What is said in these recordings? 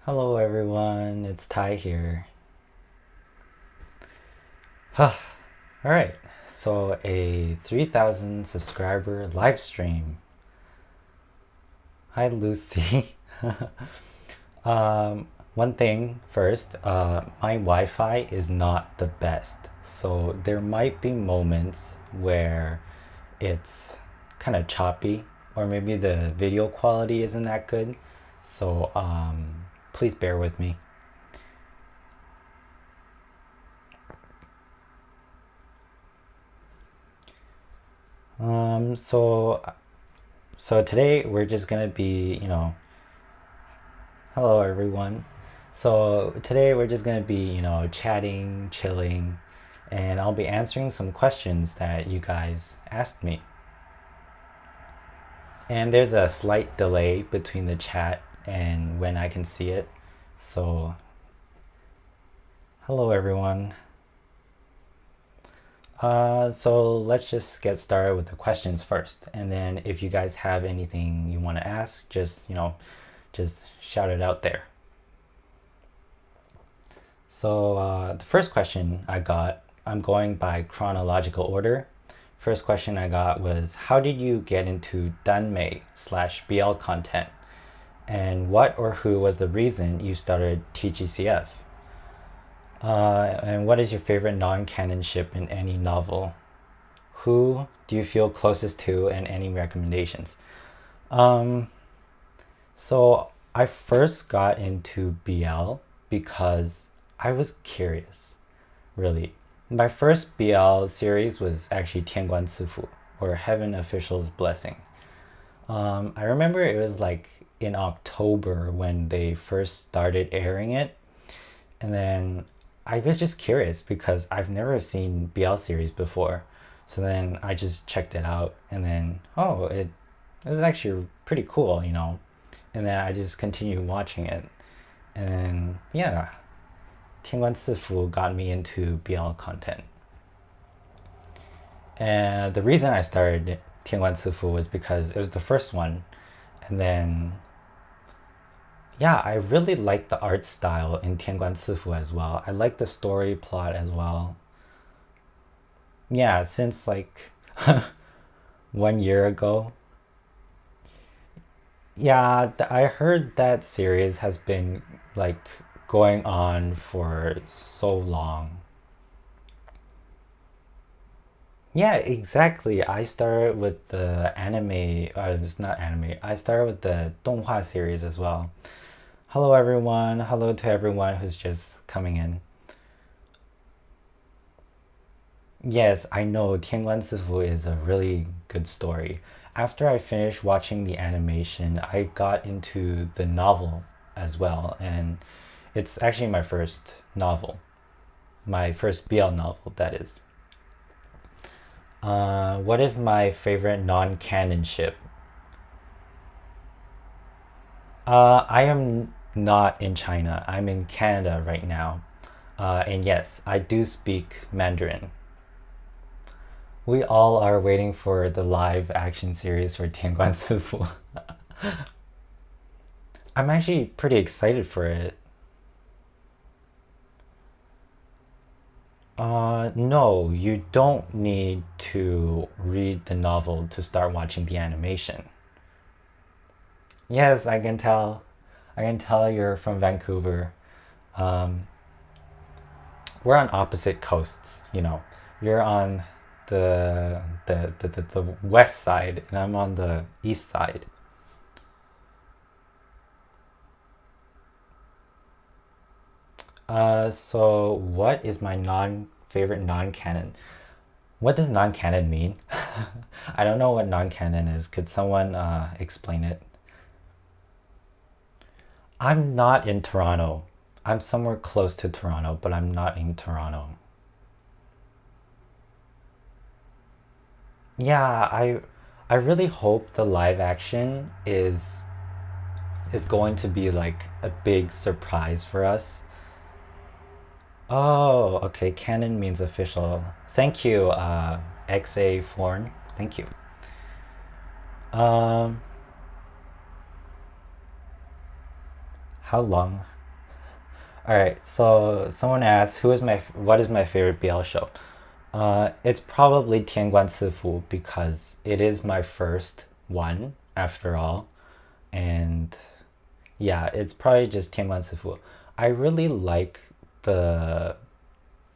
Hello everyone, it's Ty here. Alright, so a 3,000 subscriber live stream. Hi Lucy. One thing first, my Wi-Fi is not the best, so there might be moments where it's kind of choppy, or maybe the video quality isn't that good, so please bear with me. Um, so so today we're just gonna be, hello everyone. So today we're just gonna be, chatting, chilling, and I'll be answering some questions that you guys asked me. And there's a slight delay between the chat and when I can see it. So hello everyone. So let's just get started with the questions first, and then if you guys have anything you want to ask, just shout it out there. So the first question I got, I'm going by chronological order. First question I got was, how did you get into Danmay / BL content? And what or who was the reason you started TGCF? And what is your favorite non-canon ship in any novel? Who do you feel closest to, and any recommendations? Um, so I first got into BL because I was curious, really. My first BL series was actually 天官赐福, or Heaven Official's Blessing. I remember it was like in October when they first started airing it, and then I was just curious because I've never seen BL series before. So then I just checked it out, and then it was actually pretty cool, And then I just continued watching it, and then yeah, 天官赐福 got me into BL content. And the reason I started 天官赐福 was because it was the first one, and then yeah, I really liked the art style in 天官赐福 as well. I liked the story plot as well. Yeah, since like 1 year ago. Yeah, I heard that series has been like going on for so long. Yeah, exactly. I started with the anime, it's not anime. I started with the 动画 series as well. Hello everyone. Hello to everyone who's just coming in. Yes, I know 天官赐福 is a really good story. After I finished watching the animation, I got into the novel as well, and it's actually my first novel. My first BL novel, that is. What is my favorite non-canon ship? I am not in China. I'm in Canada right now. And yes, I do speak Mandarin. We all are waiting for the live action series for 天官赐福. I'm actually pretty excited for it. No, you don't need to read the novel to start watching the animation. Yes, I can tell. I can tell you're from Vancouver. Um, we're on opposite coasts, You're on the west side, and I'm on the east side. So what is my favorite non-canon? What does non-canon mean? I don't know what non-canon is. Could someone explain it? I'm not in Toronto. I'm somewhere close to Toronto, but I'm not in Toronto. Yeah, I really hope the live action is going to be like a big surprise for us. Oh, okay. Canon means official. Thank you, XA Forn. Thank you. Um, how long All right, so someone asked, what is my favorite BL show? It's probably 天官赐福 because it is my first one after all, and yeah, it's probably just 天官赐福. I really like the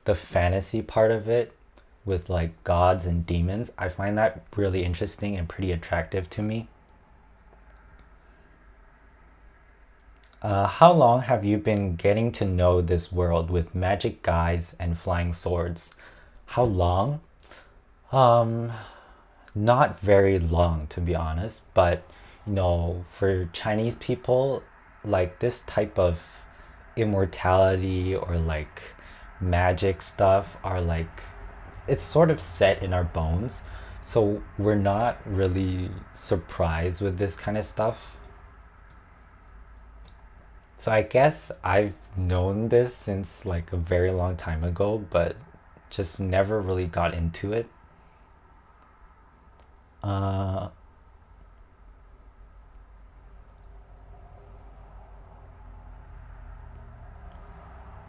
the fantasy part of it with like gods and demons. I find that really interesting and pretty attractive to me. How long have you been getting to know this world with magic guys and flying swords? How long? Um, Not very long, to be honest, but for Chinese people, like this type of immortality or like magic stuff are like it's sort of set in our bones. So we're not really surprised with this kind of stuff. So I guess I've known this since like a very long time ago, but just never really got into it. Uh,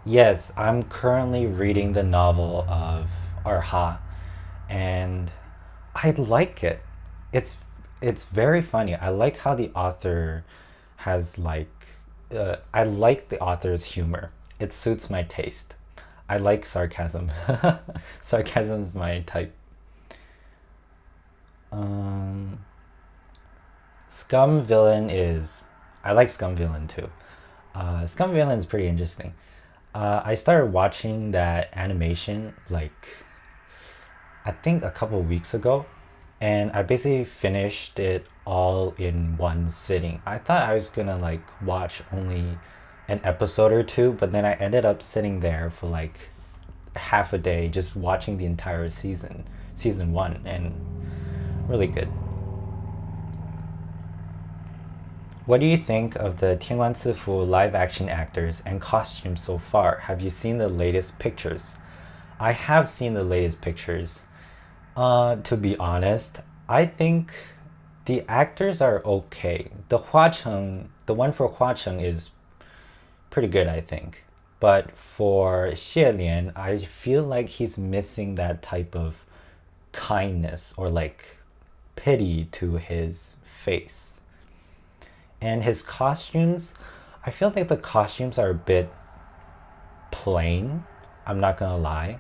yes, I'm currently reading the novel of Arha, and I like it. It's it's very funny. I like how the author has like I like the author's humor. It suits my taste. I like sarcasm. Sarcasm's my type. Um, Scum Villain is I like Scum Villain too. Scum Villain is pretty interesting. I started watching that animation like I think a couple weeks ago, and I basically finished it all in one sitting. I thought I was gonna like watch only an episode or two, but then I ended up sitting there for like half a day just watching the entire season one, and really good. What do you think of the 天官赐福 live action actors and costumes so far? Have you seen the latest pictures? I have seen the latest pictures. To be honest, I think the actors are okay. The one for Hua Cheng is pretty good, I think. But for Xie Lian, I feel like he's missing that type of kindness or like pity to his face. And his costumes, I feel like the costumes are a bit plain. I'm not gonna lie.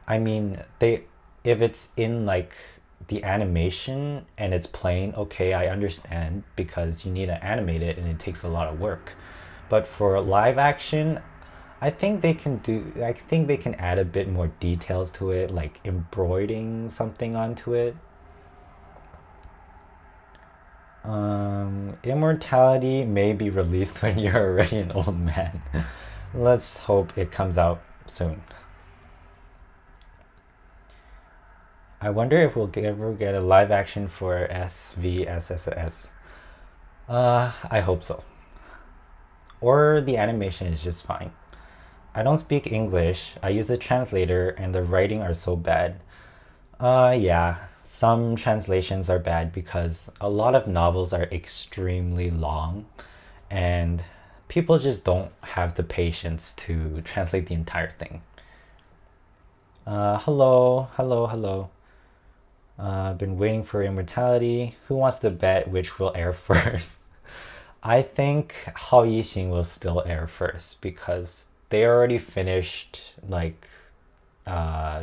I mean, they if it's in like the animation and it's plain, okay, I understand because you need to animate it and it takes a lot of work. But for live action, I think they can add a bit more details to it, like embroidering something onto it. Immortality may be released when you're already an old man. Let's hope it comes out soon. I wonder if we'll ever get a live action for SVSSS. I hope so. Or the animation is just fine. I don't speak English. I use a translator and the writing are so bad. Yeah, some translations are bad because a lot of novels are extremely long and people just don't have the patience to translate the entire thing. Hello, hello, hello. I've been waiting for Immortality. Who wants to bet which will air first? I think Hao Yixing will still air first because they already finished like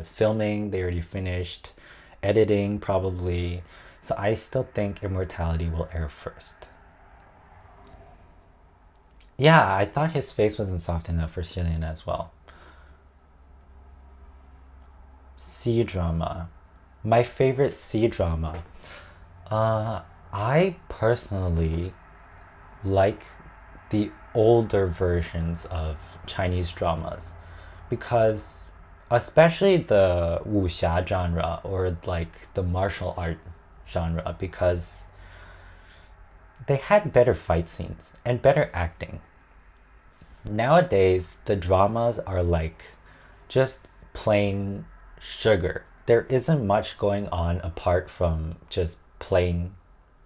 filming. They already finished editing probably. So I still think Immortality will air first. Yeah, I thought his face wasn't soft enough for Cillin as well. C drama. My favorite C drama. Uh, I personally like the older versions of Chinese dramas because especially the wuxia genre or like the martial art genre because they had better fight scenes and better acting. Nowadays, the dramas are like just plain sugar. There isn't much going on apart from just plain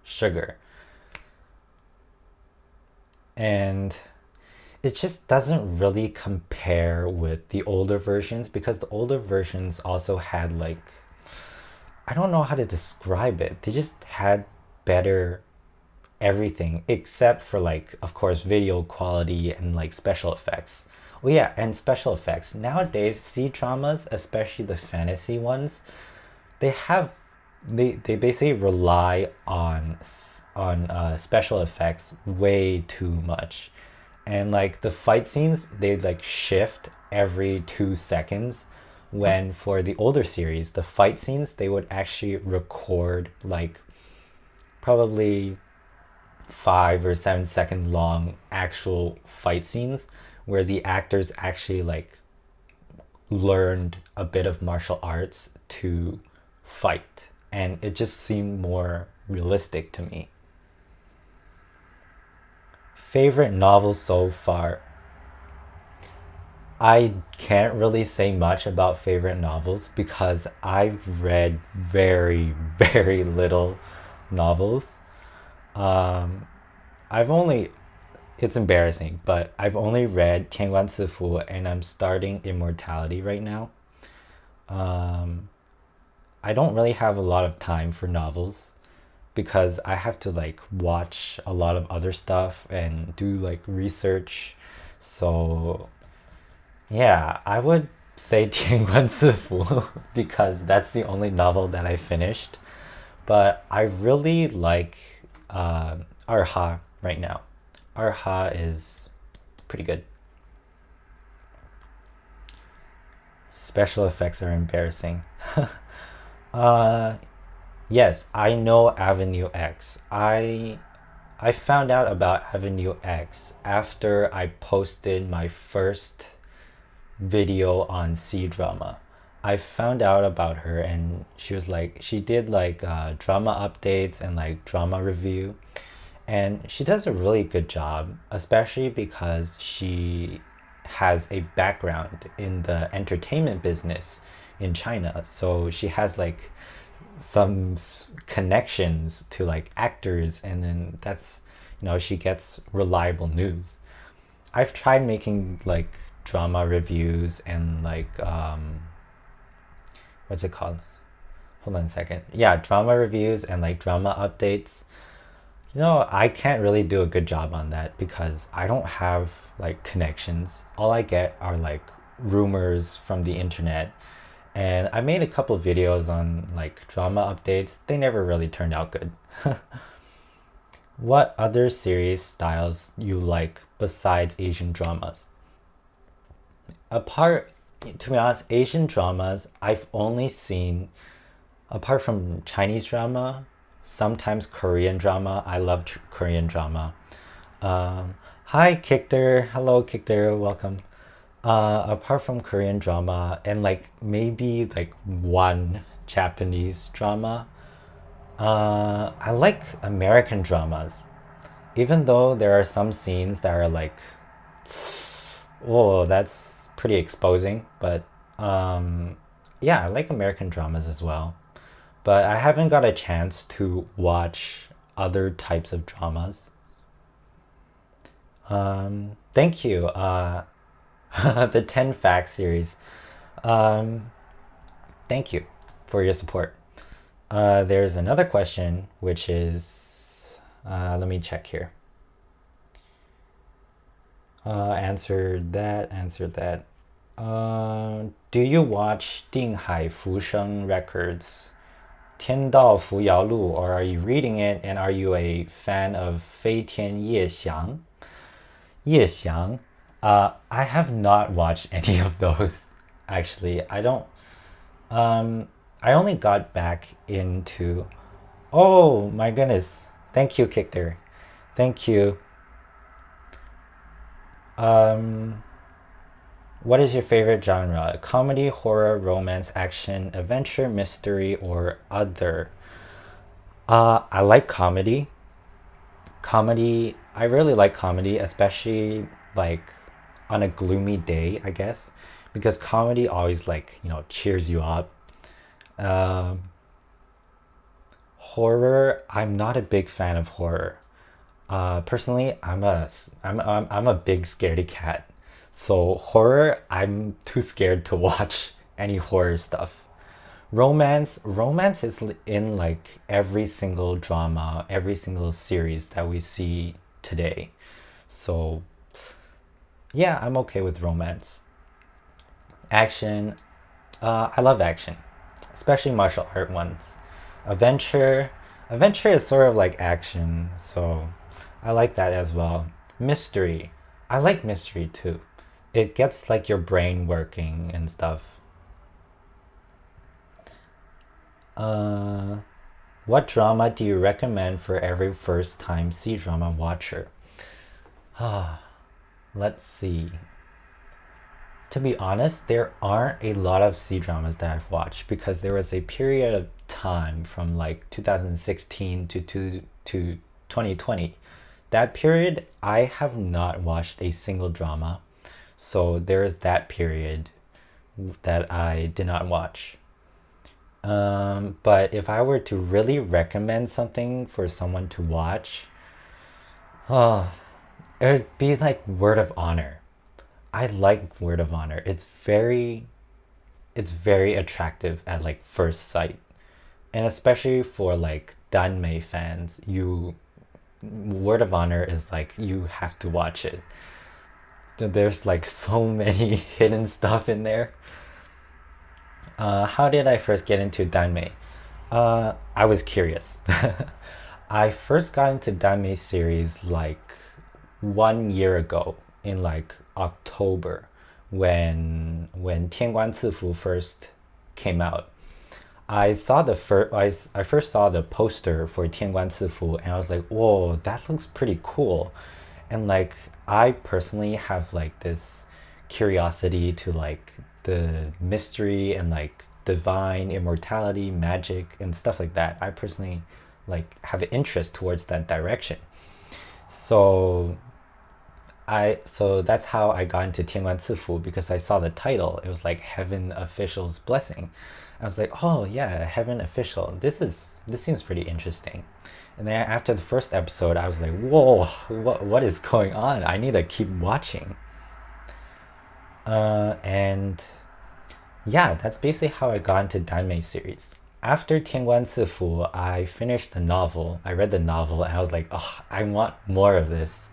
sugar. And it just doesn't really compare with the older versions, because the older versions also had like, I don't know how to describe it. They just had better everything except for, like, of course, video quality and like special effects. Oh yeah, and special effects. Nowadays, C dramas, especially the fantasy ones, they have they basically rely on special effects way too much. And like the fight scenes, they like shift every 2 seconds, when for the older series, the fight scenes, they would actually record like probably 5 or 7 seconds long actual fight scenes, where the actors actually like learned a bit of martial arts to fight, and it just seemed more realistic to me. Favorite novel so far? I can't really say much about favorite novels because I've read very, very little novels. Um, I've only, it's embarrassing, but I've only read 天官赐福 and I'm starting Immortality right now. Um, I don't really have a lot of time for novels because I have to like watch a lot of other stuff and do like research. So yeah, I would say 天官赐福 because that's the only novel that I finished. But I really like Arha right now. Arha is pretty good. Special effects are embarrassing. uh, yes, I know Avenue X. I found out about Avenue X after I posted my first video on C drama. I found out about her and she was like, she did like drama updates and like drama review, and she does a really good job, especially because she has a background in the entertainment business in China. So she has like some connections to like actors, and then that's, she gets reliable news. I've tried making like drama reviews and like what's it called? Hold on a second. Yeah, drama reviews and like drama updates. I can't really do a good job on that because I don't have like connections. All I get are like rumors from the internet. And I made a couple videos on like drama updates. They never really turned out good. What other series styles you like besides Asian dramas? Apart, to be honest, Asian dramas, I've only seen, apart from Chinese drama, sometimes Korean drama. I love Korean drama. Hi, Kikter. Hello, Kikter. Welcome. Apart from Korean drama and like maybe like one Japanese drama, I like American dramas. Even though there are some scenes that are like, oh, that's pretty exposing. But yeah, I like American dramas as well. But I haven't got a chance to watch other types of dramas. Thank you. The 10 Facts series. Um, Thank you for your support. There's another question, which is, let me check here. Answered that, answered that. Do you watch 定海浮生 Records, 天道扶摇路, or are you reading it, and are you a fan of 飞天夜翔? 夜翔? I have not watched any of those, actually. I don't, I only got back into, oh my goodness. Thank you, Kikter. Thank you. What is your favorite genre? Comedy, horror, romance, action, adventure, mystery, or other? I like comedy. Comedy, I really like comedy, especially like on a gloomy day, I guess, because comedy always like, cheers you up. Um, Horror, I'm not a big fan of horror. Personally, I'm a big scaredy cat. So horror, I'm too scared to watch any horror stuff. Romance is in like every single drama, every single series that we see today. So yeah, I'm okay with romance. Action, I love action, especially martial art ones. Adventure, adventure is sort of like action, so I like that as well. Mystery, I like mystery too. It gets like your brain working and stuff. Uh, what drama do you recommend for every first time C drama watcher? Ah, let's see. To be honest, there aren't a lot of C dramas that I've watched because there was a period of time from like 2016 to 2020. That period, I have not watched a single drama. So there is that period that I did not watch. But if I were to really recommend something for someone to watch, oh, it would be like Word of Honor. I like Word of Honor. It's very attractive at like first sight. And especially for like Danmay fans, you Word of Honor is like you have to watch it. There's like so many hidden stuff in there. How did I first get into Danmay? I was curious. I first got into Danmay series like 1 year ago in like October when 天官赐福 first came out. I first saw the poster for 天官赐福 and I was like, whoa, that looks pretty cool. And like I personally have like this curiosity to like the mystery and like divine immortality, magic and stuff like that. I personally like have an interest towards that direction. So so that's how I got into 天官赐福 because I saw the title. It was like Heaven Official's Blessing. I was like, oh yeah, Heaven Official. This seems pretty interesting. And then after the first episode, I was like, whoa, what is going on? I need to keep watching. And yeah, that's basically how I got into Danmei series. After 天官赐福, I finished the novel. I read the novel and I was like, oh, I want more of this.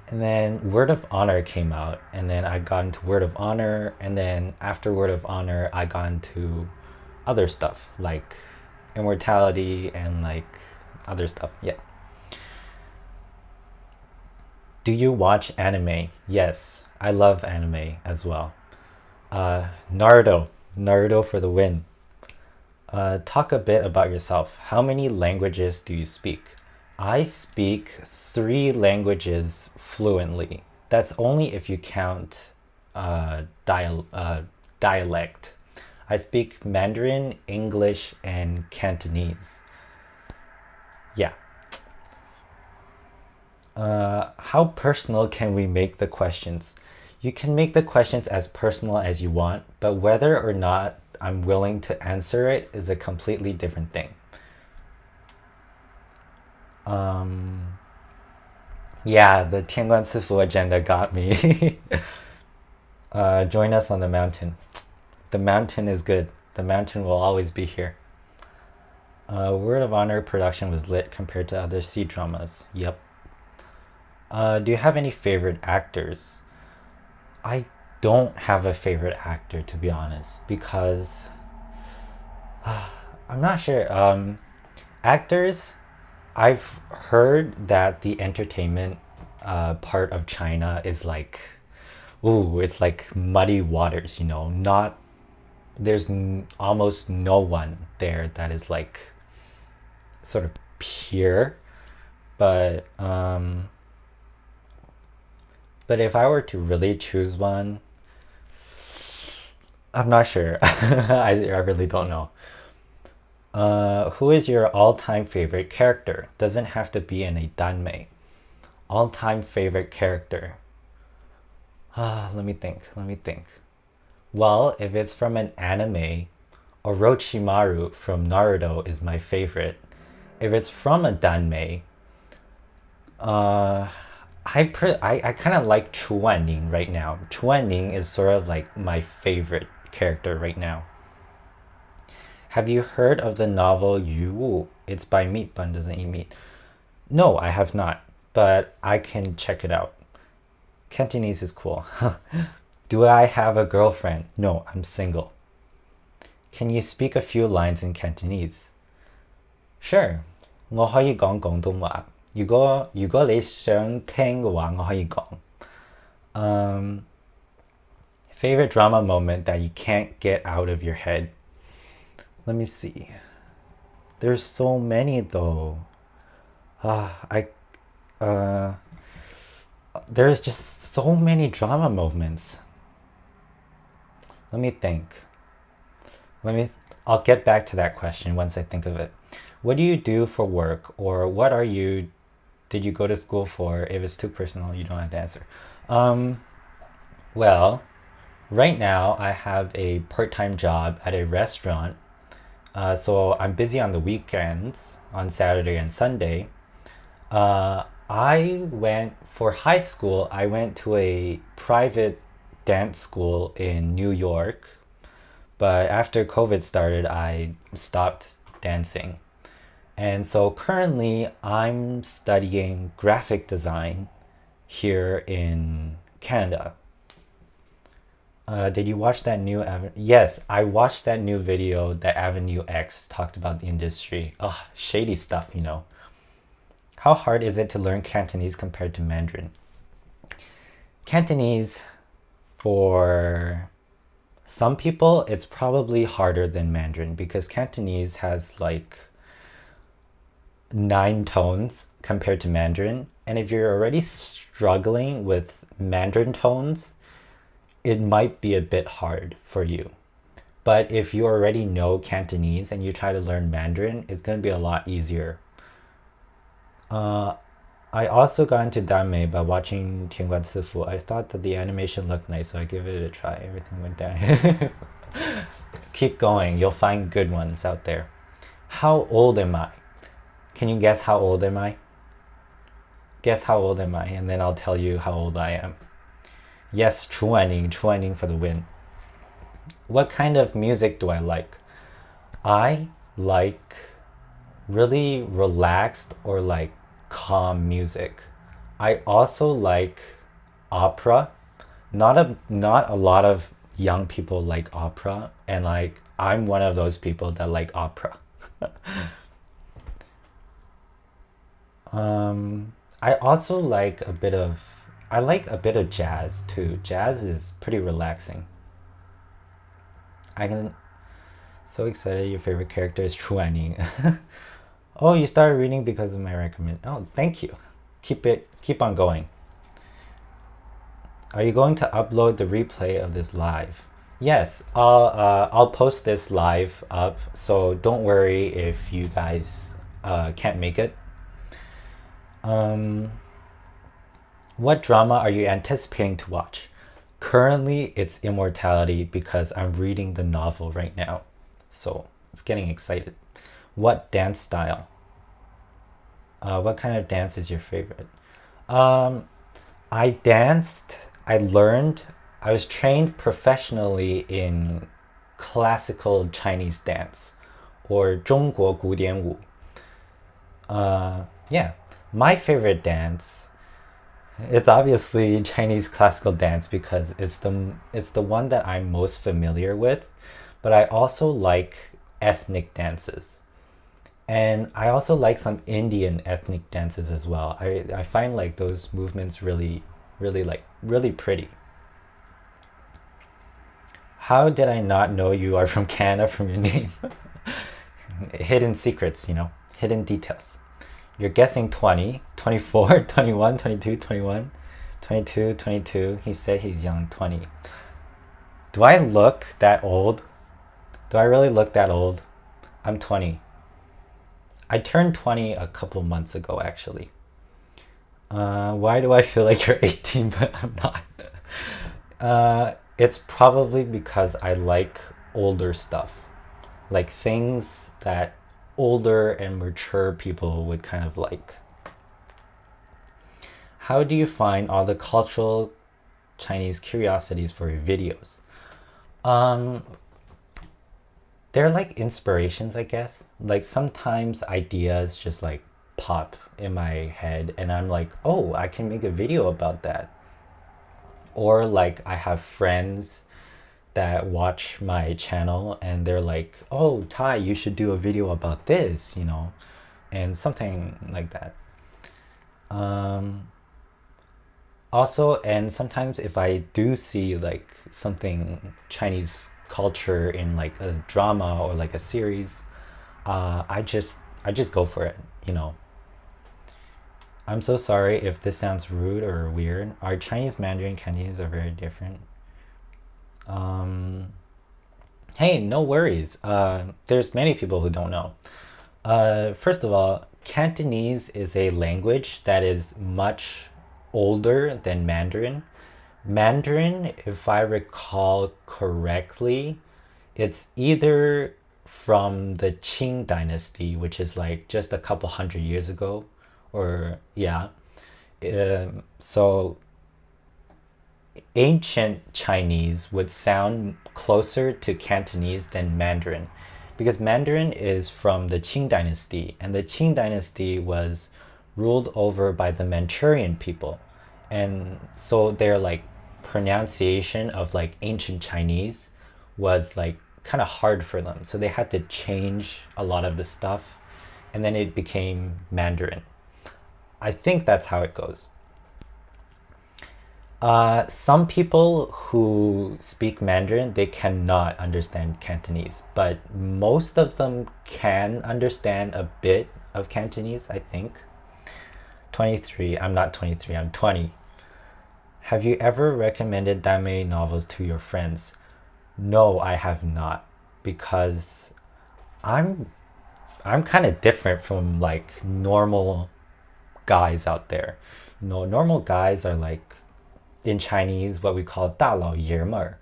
And then Word of Honor came out, and then I got into Word of Honor, and then after Word of Honor, I got into other stuff like Immortality and like other stuff. Yeah. Do you watch anime? Yes, I love anime as well. Naruto. Naruto for the win. Talk a bit about yourself. How many languages do you speak? I speak 3 languages fluently. That's only if you count dialect. I speak Mandarin, English, and Cantonese. Yeah. How personal can we make the questions? You can make the questions as personal as you want, but whether or not I'm willing to answer it is a completely different thing. Yeah, the 天官赐福 agenda got me. Join us on the mountain. The mountain is good. The mountain will always be here. Word of Honor production was lit compared to other C dramas. Yep. Do you have any favorite actors? I don't have a favorite actor, to be honest, because I'm not sure. Actors, I've heard that the entertainment part of China is like, ooh, it's like muddy waters, you know. Not there's almost no one there that is like sort of pure, but if I were to really choose one, I'm not sure. I really don't know. Who is your all-time favorite character? Doesn't have to be in a danmei. All-time favorite character. Let me think. Well, if it's from an anime, Orochimaru from Naruto is my favorite. If it's from a danmei, Uh, I kind of like Chu Wanning right now. Chu Wanning is sort of like my favorite character right now. Have you heard of the novel Yu Wu? It's by Meat Bun Doesn't Eat Meat. No, I have not, but I can check it out. Cantonese is cool. Do I have a girlfriend? No, I'm single. Can you speak a few lines in Cantonese? Sure. 我可以講廣東話。如果你想聽嘅話，我可以講。Um, favorite drama moment that you can't get out of your head? Let me see. There's so many though. I there's just so many drama moments. Let me think. I'll get back to that question once I think of it. What do you do for work, or did you go to school for? If it's too personal, you don't have to answer. Well, right now I have a part-time job at a restaurant. So I'm busy on the weekends, on Saturday and Sunday. For high school, I went to a private dance school in New York. But after COVID started, I stopped dancing. And so currently I'm studying graphic design here in Canada. Did you watch that new Yes, I watched that new video that Avenue X talked about the industry. Ugh, shady stuff, you know. How hard is it to learn Cantonese compared to Mandarin? Cantonese, for some people, it's probably harder than Mandarin because Cantonese has like 9 tones compared to Mandarin. And if you're already struggling with Mandarin tones, it might be a bit hard for you. But if you already know Cantonese and you try to learn Mandarin, it's going to be a lot easier. I also got into Danmay by watching Tianguan Sifu. I thought that the animation looked nice, so I gave it a try. Everything went down. Keep going. You'll find good ones out there. How old am I? Can you guess how old am I? Guess how old am I, and then I'll tell you how old I am. Yes, Chuaning for the win. What kind of music do I like? I like really relaxed or like calm music. I also like opera. Not a lot of young people like opera, and like I'm one of those people that like opera. I also like a bit of jazz too. Jazz is pretty relaxing. So excited your favorite character is Chuaning. Oh, you started reading because of my recommend. Oh, thank you. Keep on going. Are you going to upload the replay of this live? Yes, I'll post this live up, so don't worry if you guys can't make it. What drama are you anticipating to watch? Currently, it's Immortality because I'm reading the novel right now, so it's getting excited. What dance style? What kind of dance is your favorite? I was trained professionally in classical Chinese dance, or 中国古典舞. Yeah, my favorite dance, it's obviously Chinese classical dance because it's the one that I'm most familiar with, but I also like ethnic dances. And I also like some Indian ethnic dances as well. I find like those movements really pretty. How did I not know you are from Canada from your name? Hidden secrets, you know, hidden details. You're guessing 20, 24, 21, 22, 21, 22, 22. He said he's young, 20. Do I look that old? Do I really look that old? I'm 20. I turned 20 a couple months ago, actually. Why do I feel like you're 18, but I'm not? It's probably because I like older stuff. Like things that older and mature people would kind of like. How do you find all the cultural Chinese curiosities for your videos? Um, they're like inspirations, I guess. Like sometimes ideas just like pop in my head and I'm like, oh, I can make a video about that. Or like I have friends that watch my channel and they're like, oh, Ty, you should do a video about this, and something like that. Um, Also, and sometimes if I do see like something Chinese culture in like a drama or like a series, I just go for it. I'm so sorry if this sounds rude or weird. Our Chinese Mandarin Cantonese are very different. Um, hey, no worries. There's many people who don't know. First of all, Cantonese is a language that is much older than Mandarin. Mandarin, if I recall correctly, it's either from the Qing dynasty, which is like just a couple hundred years ago, or yeah. So ancient Chinese would sound closer to Cantonese than Mandarin because Mandarin is from the Qing dynasty, and the Qing dynasty was ruled over by the Manchurian people. And so their like pronunciation of like ancient Chinese was like kind of hard for them. So they had to change a lot of the stuff and then it became Mandarin. I think that's how it goes. Some people who speak Mandarin, they cannot understand Cantonese, but most of them can understand a bit of Cantonese, I think. 23. I'm not 23, I'm 20. Have you ever recommended Danmay novels to your friends? No, I have not, because I'm I'm kind of different from like normal guys out there. Normal guys are like in Chinese what we call 大老爷们儿.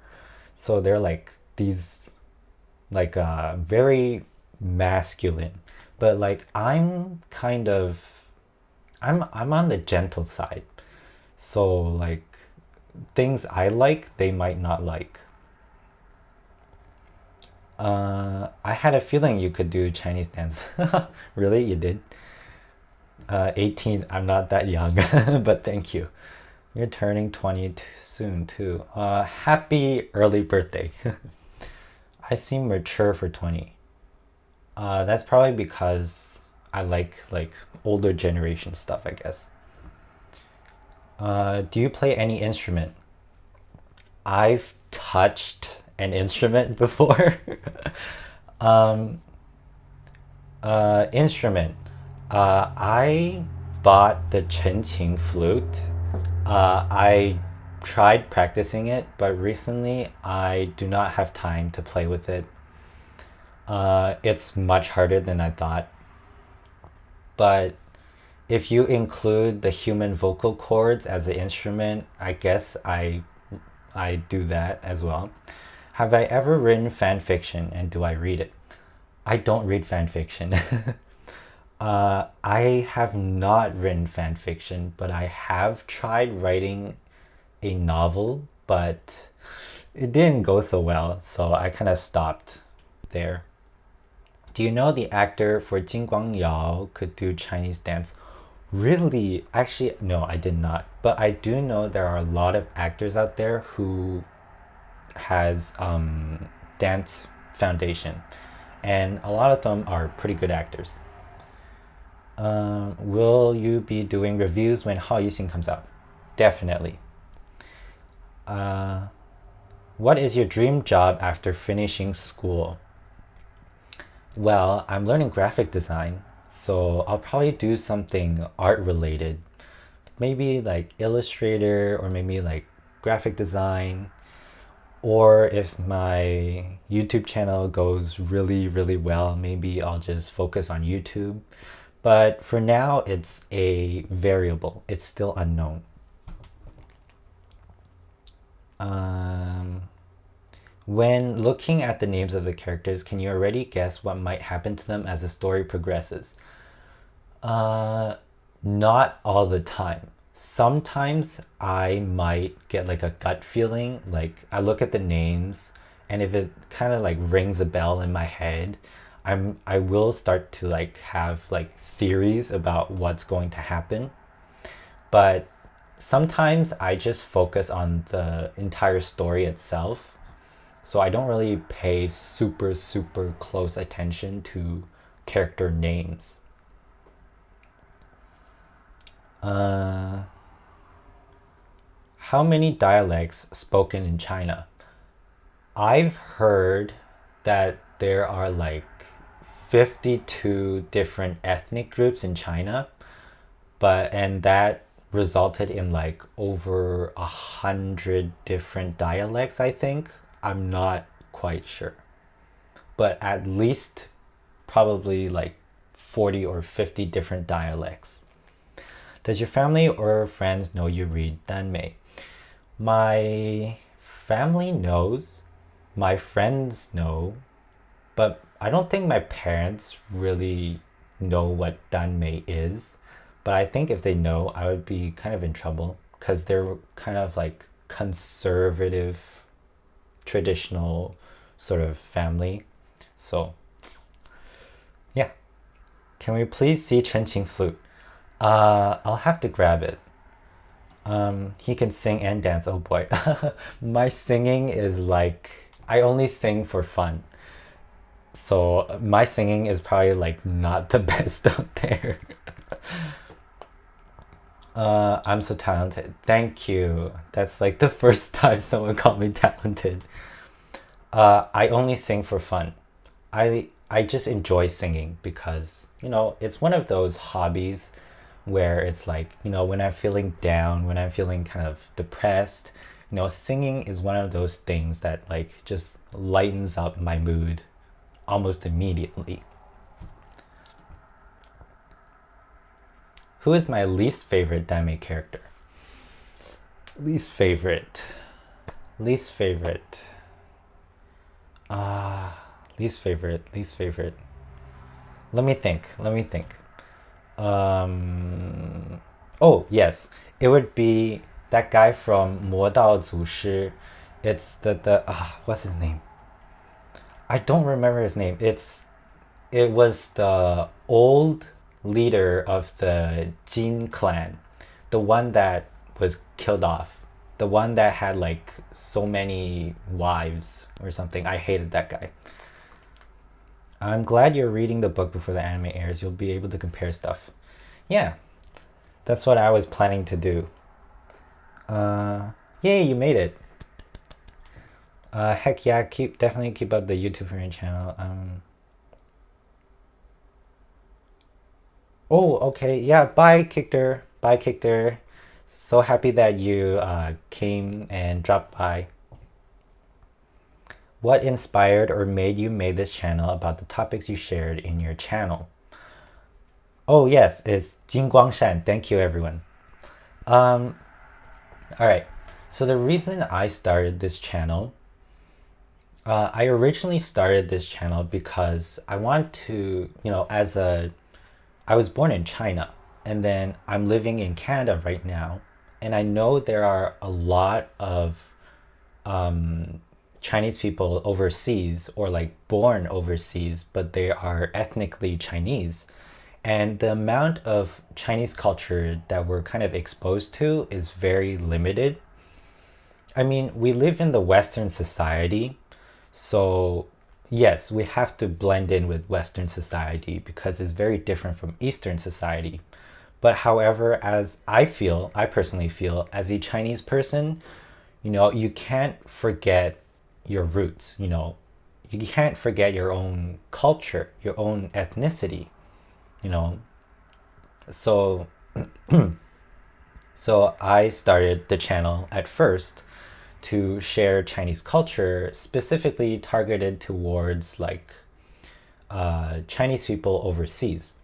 So they're like these like very masculine. But like I'm on the gentle side. So like things I like, they might not like. I had a feeling you could do Chinese dance. Really? You did? 18. I'm not that young, but thank you. You're turning 20 soon too. Happy early birthday. I seem mature for 20. That's probably because I like older generation stuff, I guess. Do you play any instrument? I've touched an instrument before. um, Instrument. I bought the Chenqing flute. I tried practicing it, but recently I do not have time to play with it. It's much harder than I thought. But if you include the human vocal cords as an instrument, I guess I do that as well. Have I ever written fan fiction and do I read it? I don't read fan fiction. I have not written fan fiction, but I have tried writing a novel, but it didn't go so well, so I kind of stopped there. Do you know the actor for Jin Guang Yao could do Chinese dance? Really? Actually, no, I did not. But I do know there are a lot of actors out there who has dance foundation, and a lot of them are pretty good actors. Will you be doing reviews when Hao Yixing comes out? Definitely. What is your dream job after finishing school? Well, I'm learning graphic design, so I'll probably do something art related. Maybe like Illustrator or maybe like graphic design. Or if my YouTube channel goes really, really well, maybe I'll just focus on YouTube. But for now, it's a variable. It's still unknown. When looking at the names of the characters, can you already guess what might happen to them as the story progresses? Not all the time. sometimes I might get like a gut feeling, like I look at the names and if it kind of like rings a bell in my head, I will start to like have like theories about what's going to happen. But sometimes I just focus on the entire story itself. So I don't really pay super close attention to character names. How many dialects spoken in China? I've heard that there are like 52 different ethnic groups in China, and that resulted in like over 100 different dialects, I think. I'm not quite sure. But at least probably like 40 or 50 different dialects. Does your family or friends know you read Danmay? My family knows, my friends know, but I don't think my parents really know what Danmay is. But I think if they know, I would be kind of in trouble because they're kind of like conservative, traditional sort of family. So, yeah. Can we please see Chen Qing flute? I'll have to grab it. He can sing and dance. Oh boy. My singing is like, I only sing for fun. So my singing is probably like not the best out there. I'm so talented. Thank you. That's like the first time someone called me talented. I only sing for fun. I just enjoy singing because, it's one of those hobbies where it's like, when I'm feeling down, when I'm feeling kind of depressed, singing is one of those things that like just lightens up my mood almost immediately. Who is my least favorite Danmay character? Least favorite. Least favorite. Least favorite. Let me think. Oh, yes. It would be that guy from 魔道祖师. It's what's his name? I don't remember his name. It was the old leader of the Jin clan, the one that was killed off, the one that had like so many wives or something. I hated that guy. I'm glad you're reading the book before the anime airs. You'll be able to compare stuff. Yeah, that's what I was planning to do. Yay, you made it. Heck yeah, definitely keep up the YouTube for your channel. Oh, okay, yeah, bye, Kictor. Bye, Kictor. So happy that you came and dropped by. What inspired or made you make this channel about the topics you shared in your channel? Oh yes, it's Jin Guangshan. Thank you, everyone. All right. So the reason I started this channel, I originally started this channel because I want to, I was born in China and then I'm living in Canada right now, and I know there are a lot of Chinese people overseas or like born overseas, but they are ethnically Chinese. And the amount of Chinese culture that we're kind of exposed to is very limited. I mean, we live in the Western society, so yes, we have to blend in with Western society because it's very different from Eastern society. But however, as I personally feel, as a Chinese person, you can't forget your roots, you can't forget your own culture, your own ethnicity, so so I started the channel at first to share Chinese culture, specifically targeted towards like Chinese people overseas.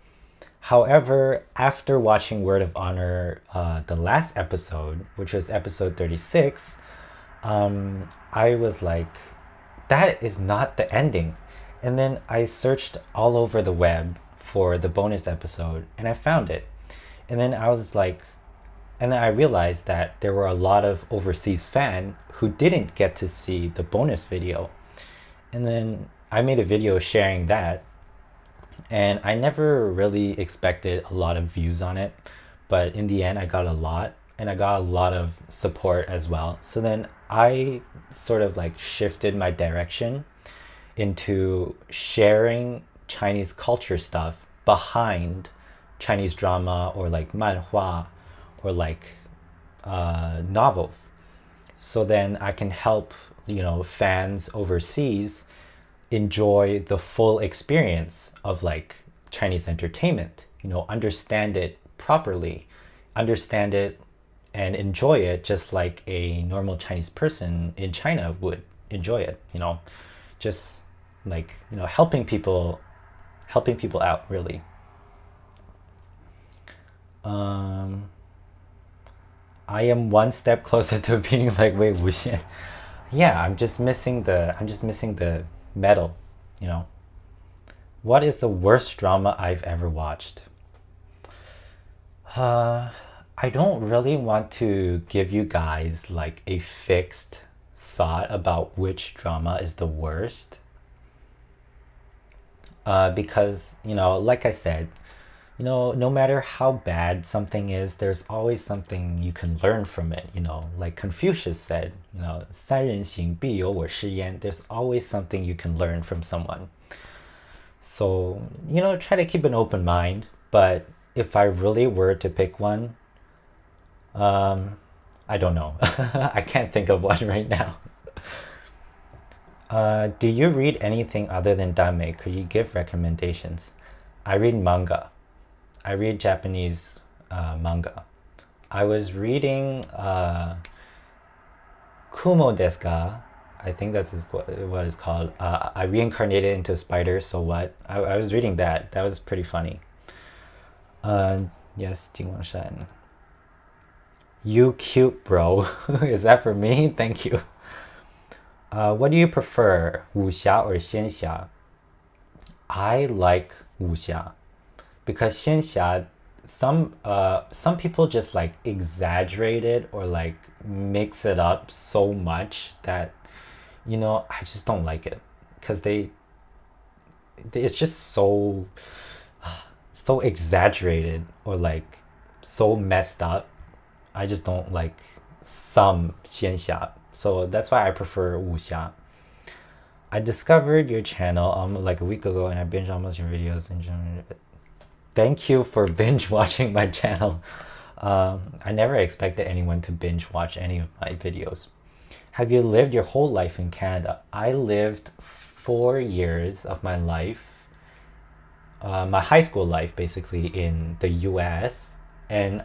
However, after watching Word of Honor, the last episode, which was episode 36, I was like, that is not the ending. And then I searched all over the web for the bonus episode and I found it. And then I was like, And then I realized that there were a lot of overseas fans who didn't get to see the bonus video. And then I made a video sharing that, and I never really expected a lot of views on it, but in the end I got a lot, and I got a lot of support as well. So then I sort of like shifted my direction into sharing Chinese culture stuff behind Chinese drama or like manhua or like novels. So then I can help, fans overseas enjoy the full experience of like Chinese entertainment, understand it properly, understand it and enjoy it just like a normal Chinese person in China would enjoy it, just like, helping people out really. I am one step closer to being like Wei Wuxian. Yeah, I'm just missing the medal, you know. What is the worst drama I've ever watched? Uh, I don't really want to give you guys like a fixed thought about which drama is the worst. Because, like I said, no matter how bad something is, there's always something you can learn from it. Like Confucius said, 三人行必有我师焉. There's always something you can learn from someone. So, try to keep an open mind. But if I really were to pick one, I don't know. I can't think of one right now. Do you read anything other than Danmay? Could you give recommendations? I read manga. I read Japanese manga. I was reading Kumo desu ka? I think that's what it's called. I reincarnated into a spider, so what? I was reading that. That was pretty funny. Yes, Jingwangshan. You cute, bro. Is that for me? Thank you. What do you prefer, wuxia or xianxia? I like wuxia because xianxia, some people just like exaggerate it or like mix it up so much that I just don't like it because it's just so exaggerated or like so messed up. I just don't like some xianxia. So that's why I prefer wuxia. I discovered your channel like a week ago and I binge almost your videos. Thank you for binge watching my channel. I never expected anyone to binge watch any of my videos. Have you lived your whole life in Canada? I lived 4 years of my life, my high school life basically, in the US. And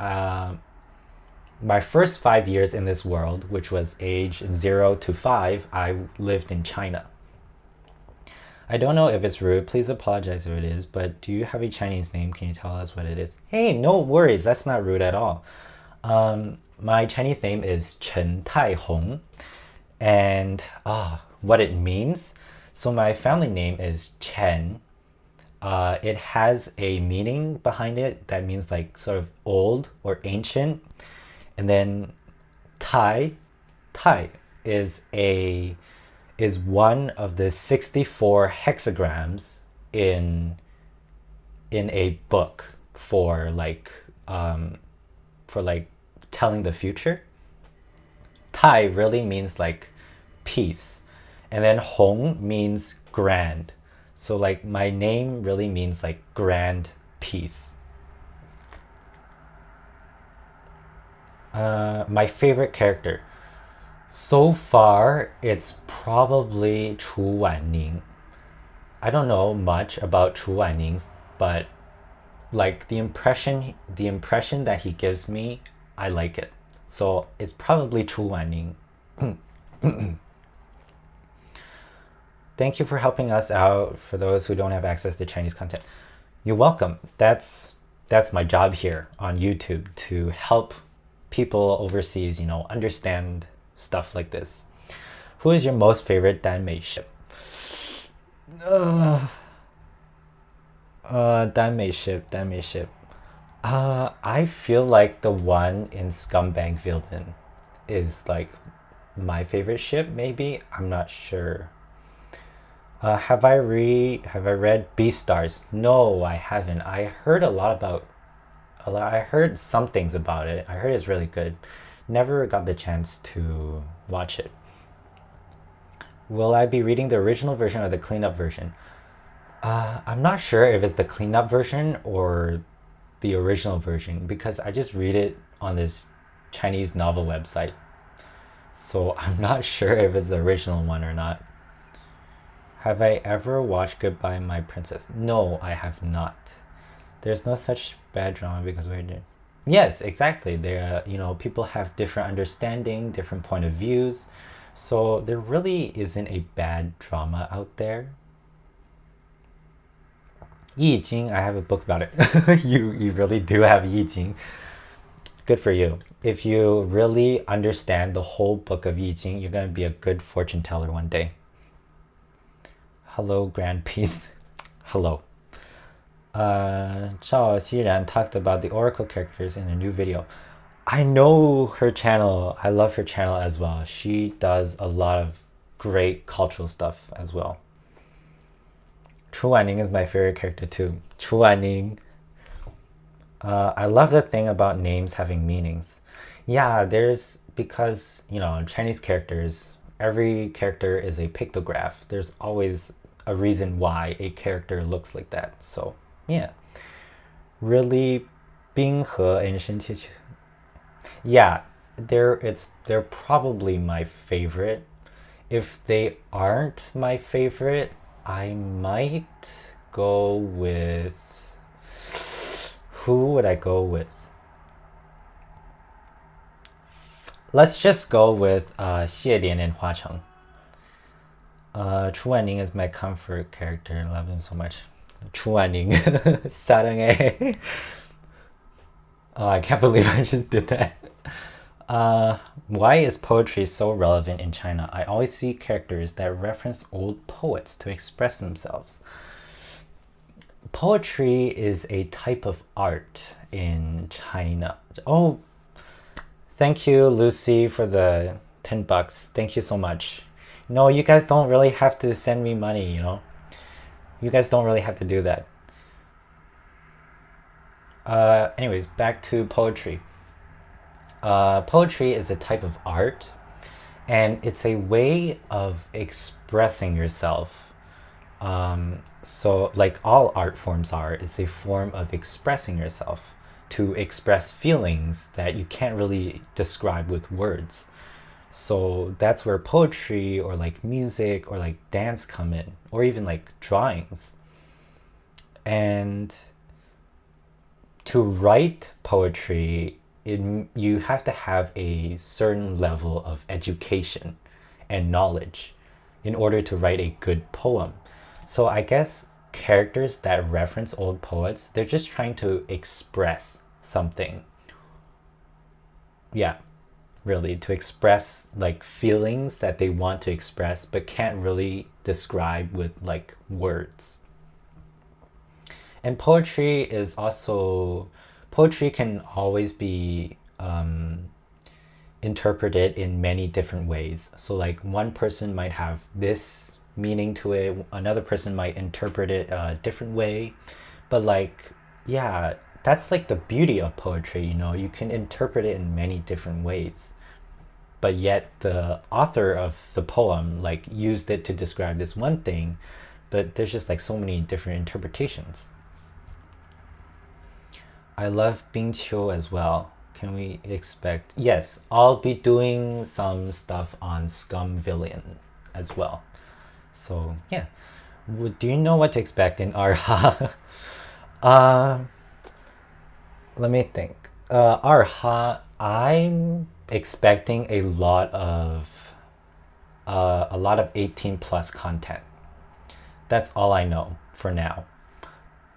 my first 5 years in this world, which was age 0 to 5, I lived in China. I don't know if it's rude. Please apologize if it is. But do you have a Chinese name? Can you tell us what it is? Hey, no worries. That's not rude at all. My Chinese name is Chen Tai Hong. And what it means. So my family name is Chen. It has a meaning behind it that means like sort of old or ancient. And then Tai is one of the 64 hexagrams in a book for like telling the future. Tai really means like peace, and then Hong means grand. So like my name really means like grand peace. My favorite character. So far, it's probably Chu Wanning. I don't know much about Chu Wanning's, but like the impression that he gives me, I like it. So it's probably Chu Wanning. Thank you for helping us out for those who don't have access to Chinese content. You're welcome. That's my job here on YouTube, to help people overseas, understand stuff like this. Who is your most favorite Danmay ship? Danmay ship. I feel like the one in Scumbag Villain is like my favorite ship, maybe. I'm not sure. Have I read Beastars? No, I haven't. I heard a lot about I heard some things about it. I heard it's really good. Never got the chance to watch it. Will I be reading the original version or the cleanup version? I'm not sure if it's the cleanup version or the original version because I just read it on this Chinese novel website. So I'm not sure if it's the original one or not. Have I ever watched Goodbye My Princess? No, I have not. There's no such bad drama because we're doing. Yes, exactly. There, people have different understanding, different point of views. So there really isn't a bad drama out there. Yi Jing, I have a book about it. You really do have Yi Jing. Good for you. If you really understand the whole book of Yi Jing, you're gonna be a good fortune teller one day. Hello, Grand Peace. Hello. Zhao Xiran talked about the Oracle characters in a new video. I know her channel. I love her channel as well. She does a lot of great cultural stuff as well. Chu Wanning is my favorite character too. Chu Wanning. I love the thing about names having meanings. Yeah, because, Chinese characters, every character is a pictograph. There's always a reason why a character looks like that. So, yeah. Really, 冰河 and 神奇. Yeah, they're probably my favorite. If they aren't my favorite, I might go with. Who would I go with? Let's just go with 谢莲 and Hua Cheng. Chu Wanning is my comfort character. I love him so much. Chu Wanning. 사랑해. Oh, I can't believe I just did that. Why is poetry so relevant in China? I always see characters that reference old poets to express themselves. Poetry is a type of art in China. Oh, thank you, Lucy, for the $10. Thank you so much. No, you guys don't really have to send me money, You guys don't really have to do that. Anyways, back to poetry. Poetry is a type of art, and it's a way of expressing yourself. So, like all art forms are, it's a form of expressing yourself, to express feelings that you can't really describe with words. So that's where poetry or like music or like dance come in, or even like drawings. And to write poetry, you have to have a certain level of education and knowledge in order to write a good poem. So I guess characters that reference old poets, they're just trying to express something. Yeah, really, to express like feelings that they want to express but can't really describe with like words. And poetry can always be interpreted in many different ways. So like one person might have this meaning to it, another person might interpret it a different way. But like, yeah, that's like the beauty of poetry, you can interpret it in many different ways. But yet the author of the poem like used it to describe this one thing, but there's just like so many different interpretations. I love Bing Qiu as well. Can we expect? Yes, I'll be doing some stuff on Scum Villain as well. So yeah, do you know what to expect in Arha? Let me think. Arha, I'm expecting a lot of 18 plus content. That's all I know for now.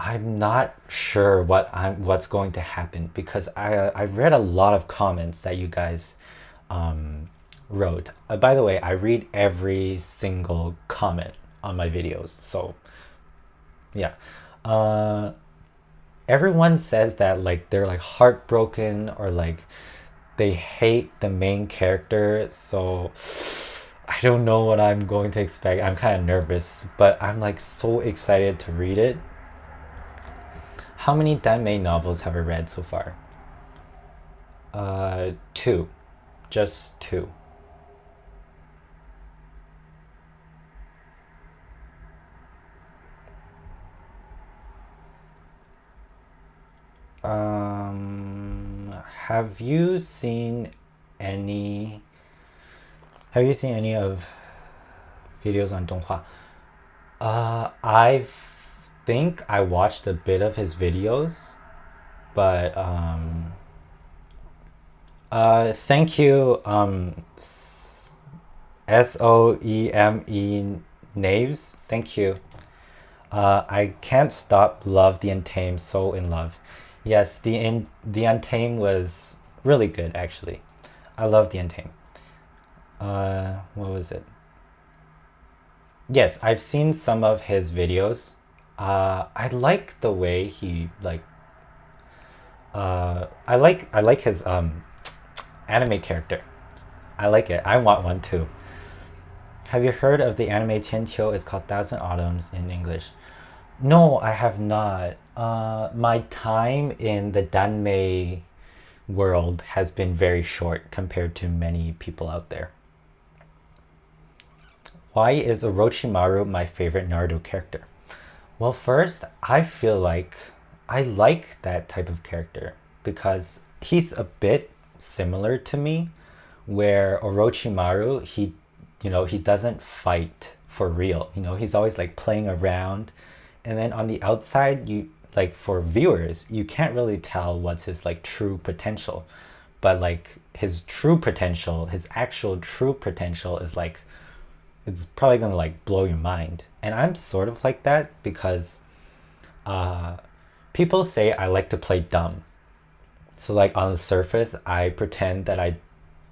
I'm not sure what's going to happen because I read a lot of comments that you guys wrote. By the way, I read every single comment on my videos, so yeah. everyone says that like they're like heartbroken or like they hate the main character. So I don't know what I'm going to expect. I'm kind of nervous, but I'm like so excited to read it. How many Danmay novels have I read so far? Two. Just two. Have you seen any of videos on Donghua? I think I watched a bit of his videos, but thank you, SOEME Naves. Thank you. I can't stop love the Untamed, so in love. Yes, the Untamed was really good actually. I love the Untamed. What was it? Yes, I've seen some of his videos. I like the way he like. I like his anime character. I like it. I want one too. Have you heard of the anime Tianqiu? It's called Thousand Autumns in English. No, I have not. My time in the Danmei world has been very short compared to many people out there. Why is Orochimaru my favorite Naruto character? Well, first, I feel like I like that type of character because he's a bit similar to me, where Orochimaru, he doesn't fight for real. He's always like playing around, and then on the outside, like for viewers, you can't really tell what's his like true potential, but like his true potential, his actual true potential is like it's probably gonna like blow your mind. And I'm sort of like that because uh, people say I like to play dumb. So like on the surface, I pretend that I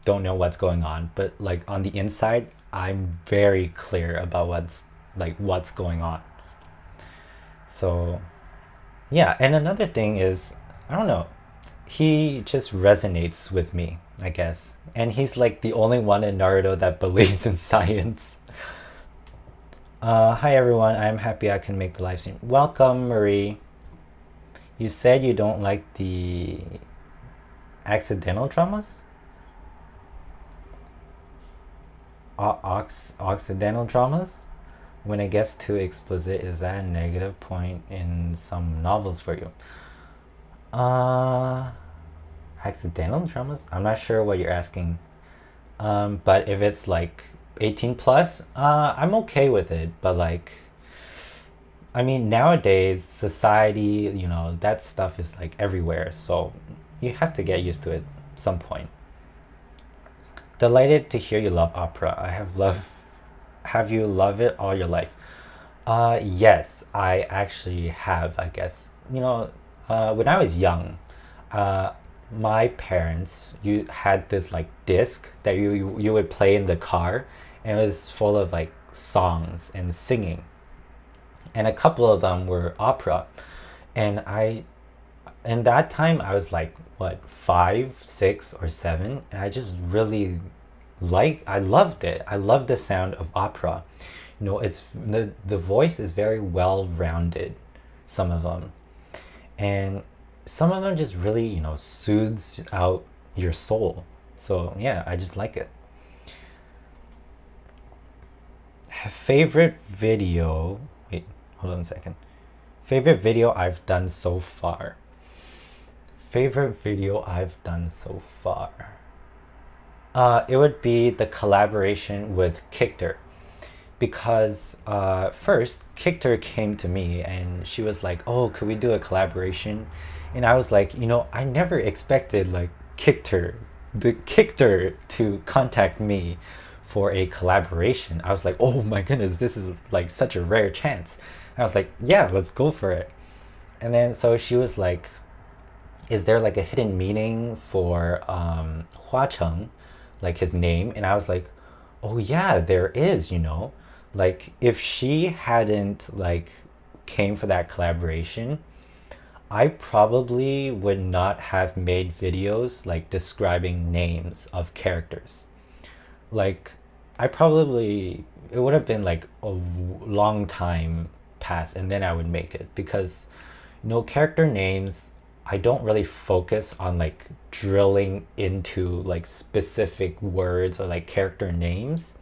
don't know what's going on, but like on the inside, I'm very clear about what's going on. So yeah, and another thing is, I don't know, he just resonates with me, I guess. And he's like the only one in Naruto that believes in science. Hi everyone, I'm happy I can make the live stream. Welcome, Marie. You said you don't like the accidental traumas? Occidental traumas? When it gets too explicit, is that a negative point in some novels for you? Accidental traumas? I'm not sure what you're asking. But if it's like 18 plus, I'm okay with it. But like, I mean, nowadays, society, that stuff is like everywhere. So you have to get used to it at some point. Delighted to hear you love opera. Have you loved it all your life? Yes, I actually have, I guess. When I was young, uh, my parents you had this like disc that you would play in the car, and it was full of like songs and singing, and a couple of them were opera, and I in that time I was like what 5, 6, or 7, and I just really I loved it. I loved the sound of opera. It's the voice is very well rounded, some of them, and some of them just really soothes out your soul. So yeah, I just like it. Favorite video, wait, hold on a second. Favorite video I've done so far. Favorite video I've done so far. It would be the collaboration with Kikter, because first Kikter came to me and she was like, "Oh, could we do a collaboration?" And I was like, I never expected like the Kikter to contact me for a collaboration. I was like, "Oh my goodness, this is like such a rare chance." And I was like, "Yeah, let's go for it." And then so she was like, "Is there like a hidden meaning for Hua Cheng, like his name?" And I was like, "Oh yeah, there is. Like if she hadn't like came for that collaboration, I probably would not have made videos like describing names of characters. Like, I probably, it would have been like a long time past and then I would make it because, character names, I don't really focus on like drilling into like specific words or like character names.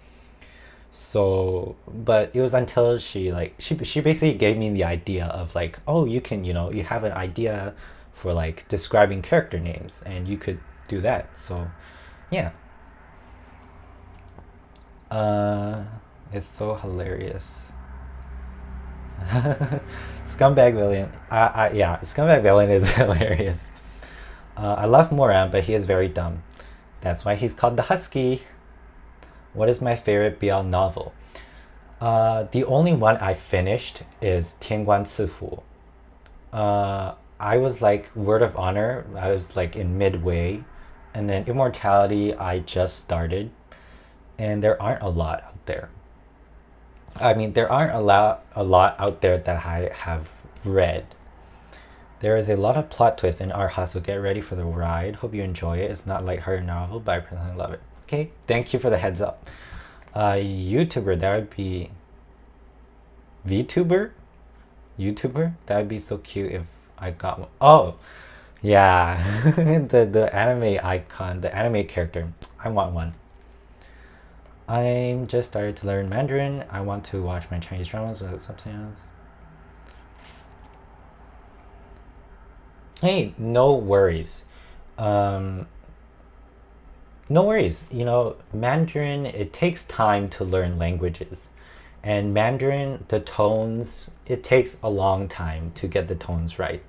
So, but it was until she basically gave me the idea of like, oh, you can, you have an idea for like describing character names and you could do that. So, yeah. Uh, it's so hilarious. Scumbag Villain. Yeah, Scumbag Villain is hilarious. I love Moran, but he is very dumb. That's why he's called the Husky. What is my favorite BL novel? The only one I finished is 天官赐福. I was like Word of Honor. I was like in midway, and then Immortality I just started, and there aren't a lot out there. I mean, there aren't a lot out there that I have read. There is a lot of plot twists in our hustle. Get ready for the ride. Hope you enjoy it. It's not lighthearted novel, but I personally love it. Okay, thank you for the heads up. YouTuber, that would be VTuber? YouTuber? That would be so cute if I got one. Oh, yeah. the anime icon, the anime character. I want one. I'm just started to learn Mandarin. I want to watch my Chinese dramas without subtitles. Hey, no worries. No worries. Mandarin, it takes time to learn languages. And Mandarin, the tones, it takes a long time to get the tones right.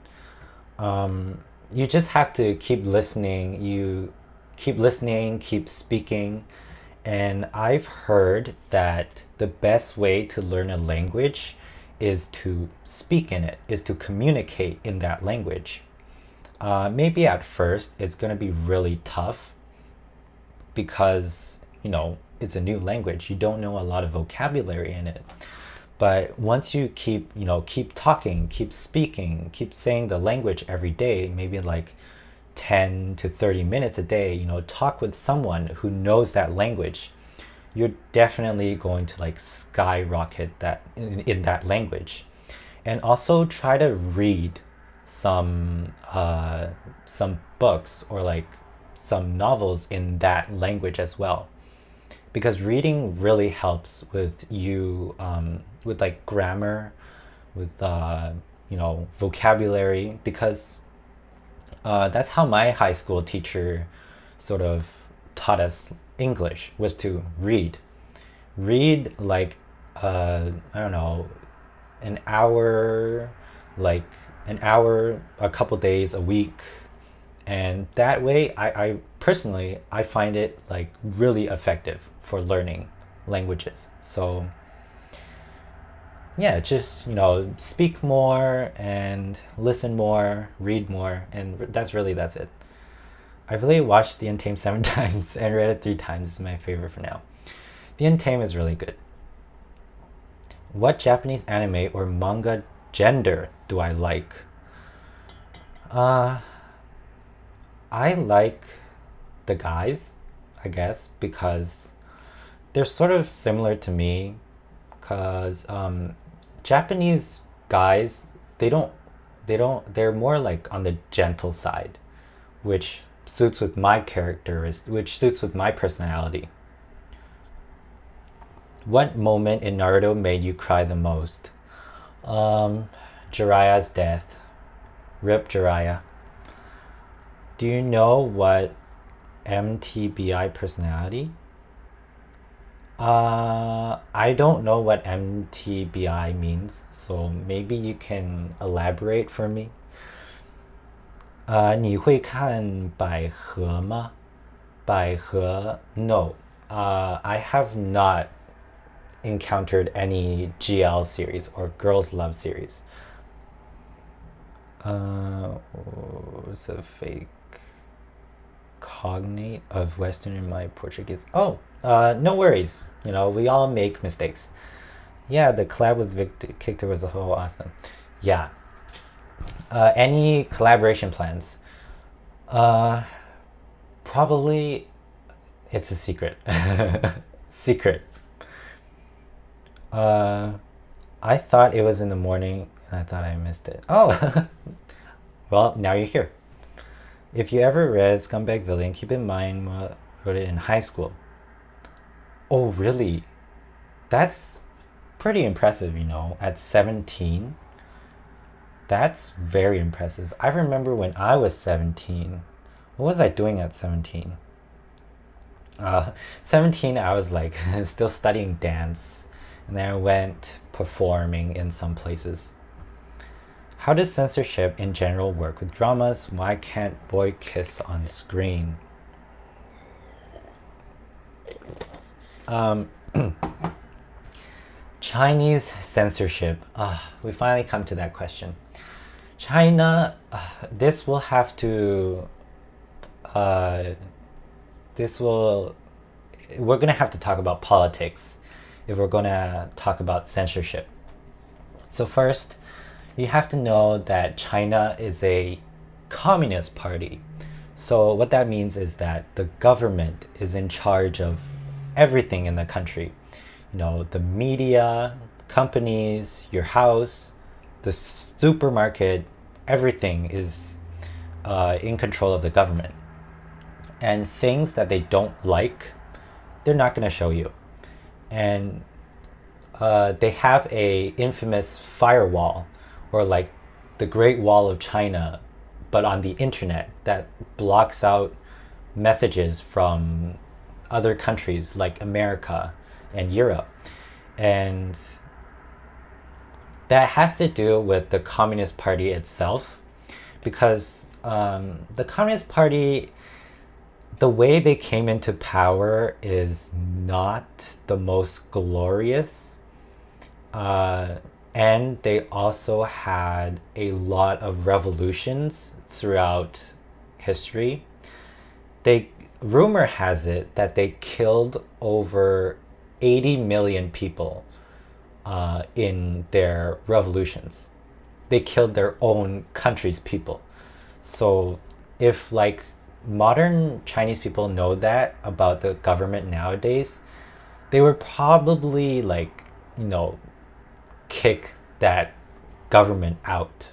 You just have to keep listening. You keep listening, keep speaking. And I've heard that the best way to learn a language is to speak in it, is to communicate in that language. Maybe at first it's going to be really tough because, it's a new language. You don't know a lot of vocabulary in it. But once you keep talking, keep speaking, keep saying the language every day, maybe like 10 to 30 minutes a day, talk with someone who knows that language, you're definitely going to like skyrocket that in that language. And also try to read some books or like some novels in that language as well, because reading really helps with you with like grammar, with vocabulary, because that's how my high school teacher sort of taught us English, was to read like I don't know, an hour, like an hour a couple days a week. And that way I personally, I find it like really effective for learning languages. So yeah, just speak more and listen more, read more, and that's it. I've really watched The Untamed 7 times and read it 3 times. It's my favorite for now. The Untamed is really good. What Japanese anime or manga gender do I like? I like the guys, I guess, because they're sort of similar to me. Because Japanese guys, they're more like on the gentle side, which suits with my which suits with my personality. What moment in Naruto made you cry the most? Jiraiya's death. Rip Jiraiya. Do you know what MTBI personality? I don't know what MTBI means, so maybe you can elaborate for me. 你会看百合吗？百合 No. I have not encountered any GL series or girls love series. What's a fake cognate of Western in my Portuguese? Oh, no worries. We all make mistakes. Yeah, the collab with Victor was a whole awesome. Yeah. Any collaboration plans? Uh, Probably it's a secret. Secret. Uh, I thought it was in the morning and I thought I missed it. Oh, well, now you're here. If you ever read Scumbag Villain, keep in mind I wrote it in high school. Oh, really? That's pretty impressive, at 17. That's very impressive. I remember when I was 17. What was I doing at 17? 17, I was like still studying dance, and then I went performing in some places. How does censorship in general work with dramas? Why can't boy kiss on screen? Um, Chinese censorship. We finally come to that question. China, this will have to, we're gonna have to talk about politics if we're gonna talk about censorship. So first, you have to know that China is a communist party. So what that means is that the government is in charge of everything in the country. The media, companies, your house, the supermarket, everything is in control of the government. And things that they don't like, they're not going to show you. And they have a infamous firewall, or like the Great Wall of China, but on the internet, that blocks out messages from other countries like America and Europe. And that has to do with the Communist Party itself, because the Communist Party, the way they came into power is not the most glorious. And they also had a lot of revolutions throughout history. Rumor has it that they killed over 80 million people in their revolutions. They killed their own country's people. So if like modern Chinese people know that about the government nowadays, they would probably kick that government out.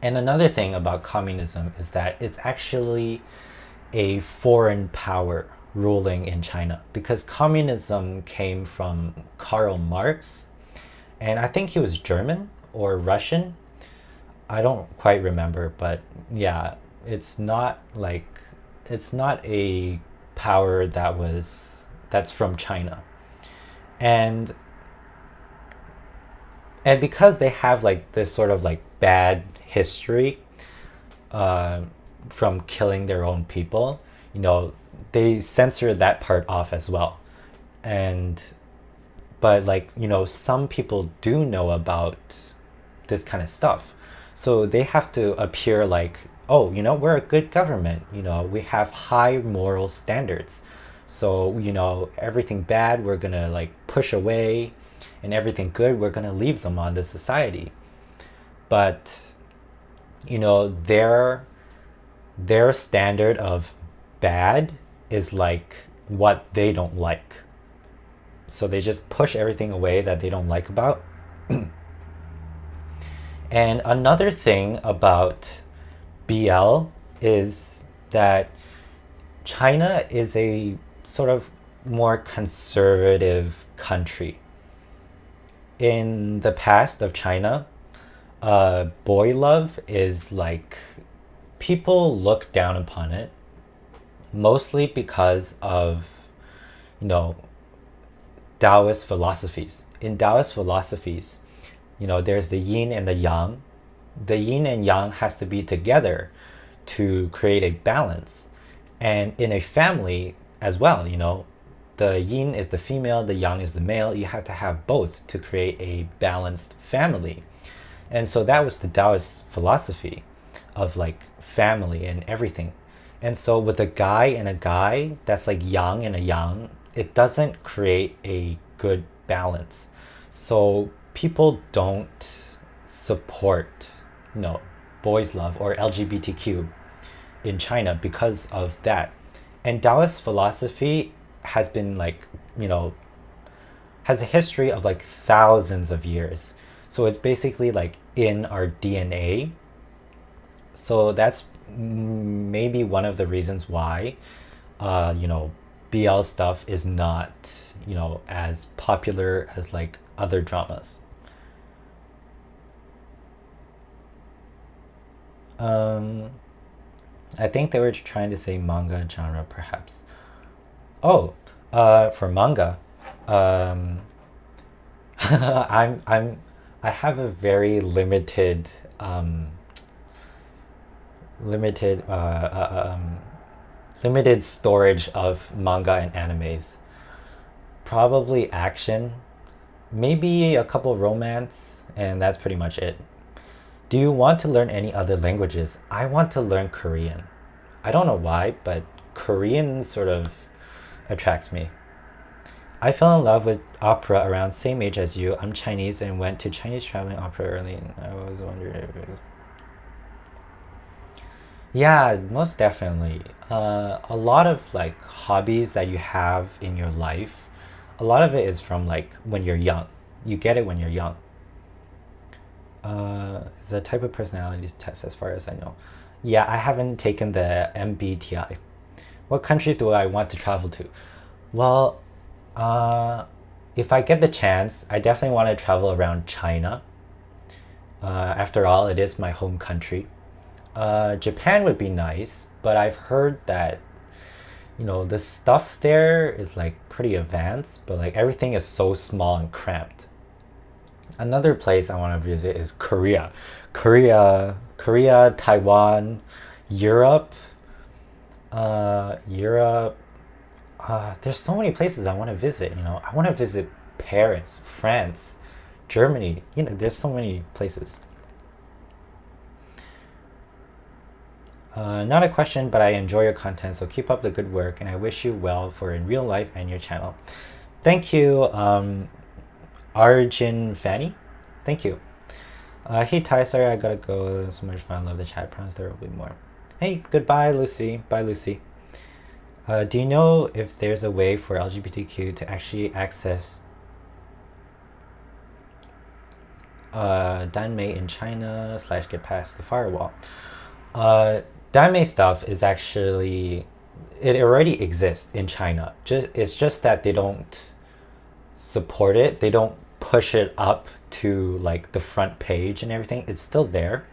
And another thing about communism is that it's actually a foreign power ruling in China, because communism came from Karl Marx, and I think he was German or Russian. I don't quite remember, but yeah, it's not a power that's from China. And because they have like this sort of like bad history from killing their own people, they censor that part off as well. But some people do know about this kind of stuff, so they have to appear like, oh, we're a good government, we have high moral standards, so everything bad we're gonna like push away, and everything good we're gonna leave them on the society. But their standard of bad is like what they don't like, so they just push everything away that they don't like about. And another thing about BL is that China is a sort of more conservative country. In the past of China, boy love is like, people look down upon it, mostly because of Taoist philosophies. In Taoist philosophies, there's the yin and the yang. The yin and yang has to be together to create a balance. And in a family as well, the yin is the female, the yang is the male. You have to have both to create a balanced family. And so that was the Taoist philosophy of like family and everything. And so with a guy and a guy, that's like yang and a yang, it doesn't create a good balance. So people don't support boys love or LGBTQ in China because of that. And Taoist philosophy has been like, you know, has a history of like thousands of years. So it's basically like in our DNA. So that's maybe one of the reasons why, you know, BL stuff is not, you know, as popular as like other dramas. Um, I think they were trying to say manga genre, perhaps. Oh, for manga, um, I'm I have a very limited limited limited storage of manga and animes. Probably action, maybe a couple romance, and that's pretty much it. Do you want to learn any other languages? I want to learn Korean. I don't know why, but Korean sort of attracts me. I fell in love with opera around same age as you. I'm Chinese and went to Chinese traveling opera early. And I was wondering if it was... Yeah, most definitely. A lot of like hobbies that you have in your life, a lot of it is from like when you're young. You get it when you're young. It's a type of personality test as far as I know. Yeah, I haven't taken the MBTI. What countries do I want to travel to? Well, uh, if I get the chance, I definitely want to travel around China. After all, it is my home country. Japan would be nice, but I've heard that, you know, the stuff there is like pretty advanced, but like everything is so small and cramped. Another place I want to visit is Korea. Korea, Taiwan, Europe. Europe. There's so many places I want to visit. You know, I want to visit Paris, France, Germany. You know, there's so many places. Not a question, but I enjoy your content, so keep up the good work, and I wish you well for in real life and your channel. Thank you, Arjun Fanny. Thank you. Hey Ty, sorry I gotta go. So much fun. Love the chat. Promise there will be more. Hey, goodbye, Lucy. Bye, Lucy. Do you know if there's a way for LGBTQ to actually access Danmay in China / get past the firewall? Danmay stuff is actually, it already exists in China. It's just that they don't support it. They don't push it up to like the front page and everything. It's still there.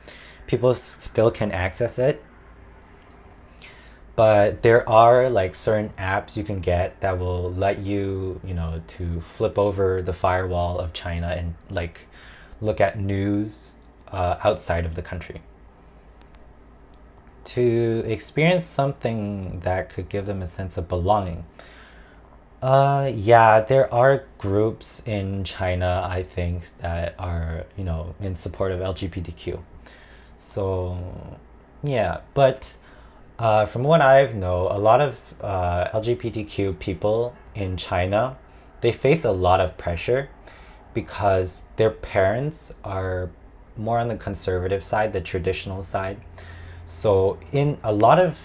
People still can access it. But there are like certain apps you can get that will let you, you know, to flip over the firewall of China and like look at news outside of the country. To experience something that could give them a sense of belonging. Yeah, there are groups in China, I think, that are, you know, in support of LGBTQ. So, yeah, but from what I know, a lot of LGBTQ people in China, they face a lot of pressure because their parents are more on the conservative side, the traditional side. So in a lot of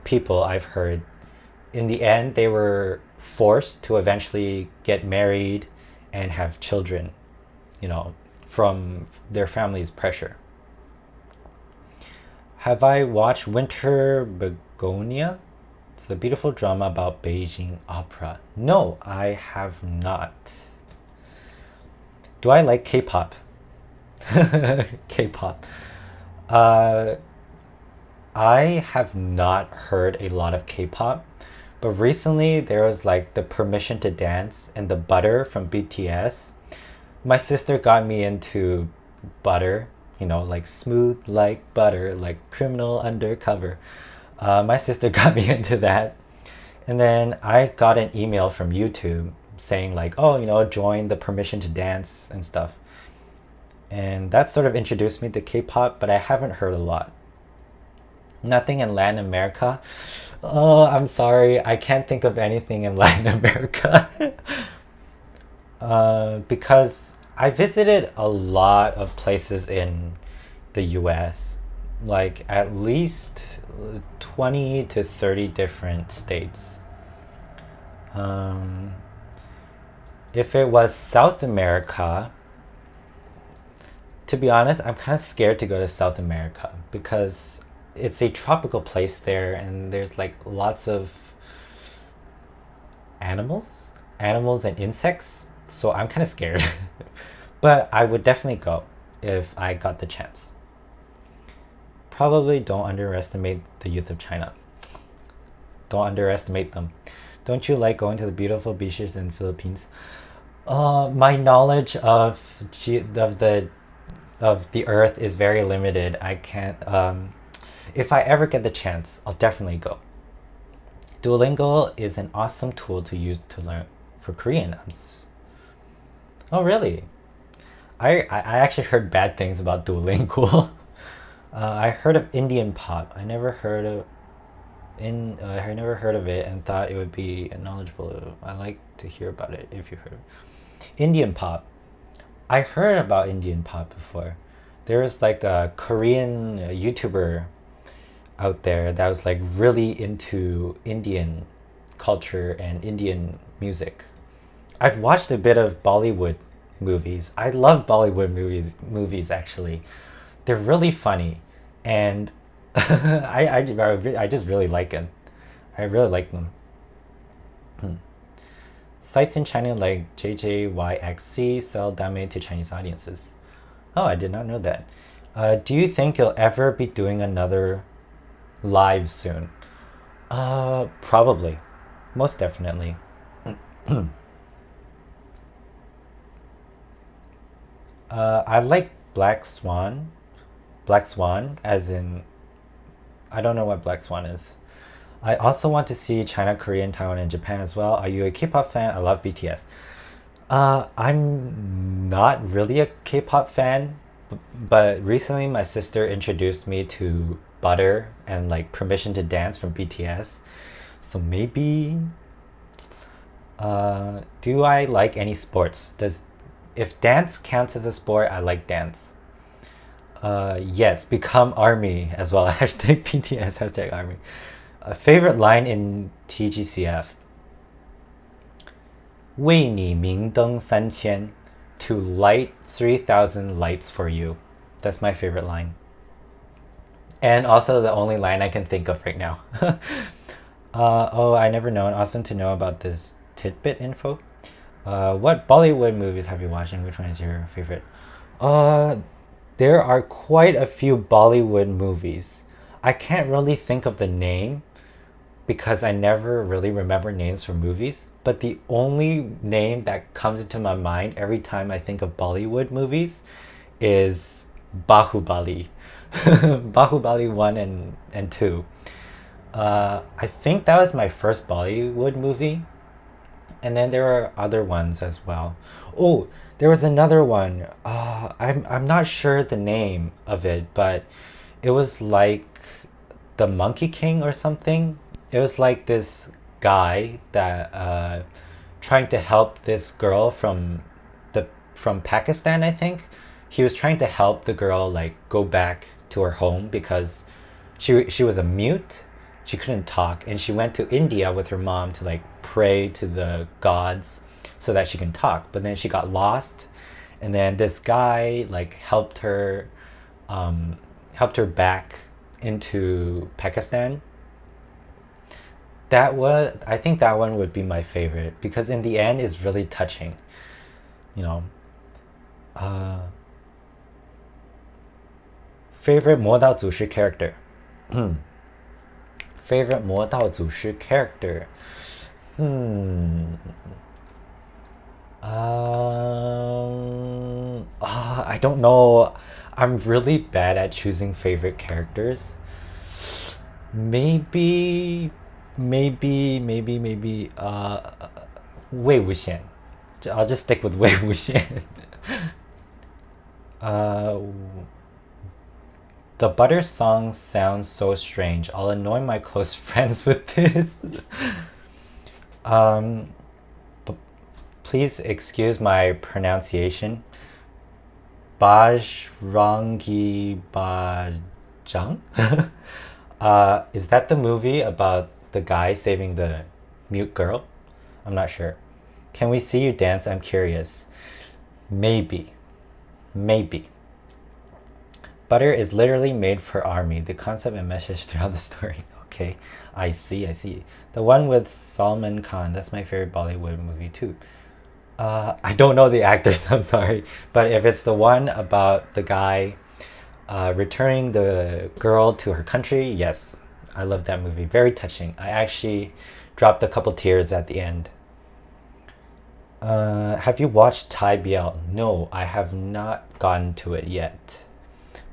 people I've heard, in the end, they were forced to eventually get married and have children, you know, from their family's pressure. Have I watched Winter Begonia? It's a beautiful drama about Beijing opera. No, I have not. Do I like K-pop? K-pop. I have not heard a lot of K-pop, but recently there was like the Permission to Dance and the Butter from BTS. My sister got me into Butter, you know, like smooth like butter, like criminal undercover. My sister got me into that. And then I got an email from YouTube saying like, oh, you know, join the Permission to Dance and stuff. And that sort of introduced me to K-pop, but I haven't heard a lot. Nothing in Latin America. Oh, I'm sorry. I can't think of anything in Latin America. Because I visited a lot of places in the US, like at least 20 to 30 different states. If it was South America, to be honest, I'm kind of scared to go to South America because it's a tropical place there and there's like lots of animals and insects. So I'm kind of scared. But I would definitely go if I got the chance. Probably don't underestimate the youth of China. Don't underestimate them. Don't you like going to the beautiful beaches in the Philippines? My knowledge of the earth is very limited. I can't. If I ever get the chance, I'll definitely go. Duolingo is an awesome tool to use to learn for Korean. Oh, really? I actually heard bad things about Duolingo. I heard of Indian pop. I never heard of it and thought it would be knowledgeable. I like to hear about it if you heard. Indian pop. I heard about Indian pop before. There was like a Korean YouTuber out there that was like really into Indian culture and Indian music. I've watched a bit of Bollywood movies. I love Bollywood movies actually. They're really funny and I just really like them. I really like them. Sites in China like JJYXC sell Danmay to Chinese audiences. Oh, I did not know that. Do you think you'll ever be doing another live soon? Probably. Most definitely. I like Black Swan. Black Swan, as in, I don't know what Black Swan is. I also want to see China, Korea, Taiwan, and Japan as well. Are you a K-pop fan? I love BTS. I'm not really a K-pop fan, but recently my sister introduced me to Butter and like Permission to Dance from BTS. So maybe. Do I like any sports? If dance counts as a sport, I like dance. Yes, become ARMY as well. Hashtag BTS, hashtag ARMY. Favorite line in TGCF. 为你明灯3000 to light 3,000 lights for you. That's my favorite line. And also the only line I can think of right now. Oh, I never known. Awesome to know about this tidbit info. What Bollywood movies have you watched and which one is your favorite? There are quite a few Bollywood movies. I can't really think of the name because I never really remember names for movies. But the only name that comes into my mind every time I think of Bollywood movies is Bahubali. Bahubali 1 and 2. I think that was my first Bollywood movie. And then there are other ones as well. Oh, there was another one. I'm not sure the name of it, but it was like the Monkey King or something. It was like this guy that trying to help this girl from Pakistan, I think. He was trying to help the girl like go back to her home because she was a mute. She couldn't talk, and she went to India with her mom to like pray to the gods so that she can talk. But then she got lost, and then this guy like helped her back into Pakistan. I think that one would be my favorite because in the end it's really touching, you know. Favorite 魔道祖师 character. Favorite 魔道祖师 character. I don't know. I'm really bad at choosing favorite characters. Maybe 魏无羡. I'll just stick with 魏无羡. The Butter song sounds so strange. I'll annoy my close friends with this. But please excuse my pronunciation. Bajrangi Zhang? Is that the movie about the guy saving the mute girl? I'm not sure. Can we see you dance? I'm curious. Maybe. Maybe. Butter is literally made for army. The concept and message throughout the story. Okay, I see, I see. The one with Salman Khan. That's my favorite Bollywood movie too. I don't know the actors, I'm sorry. But if it's the one about the guy returning the girl to her country, yes. I love that movie. Very touching. I actually dropped a couple tears at the end. Have you watched Thai BL? No, I have not gotten to it yet.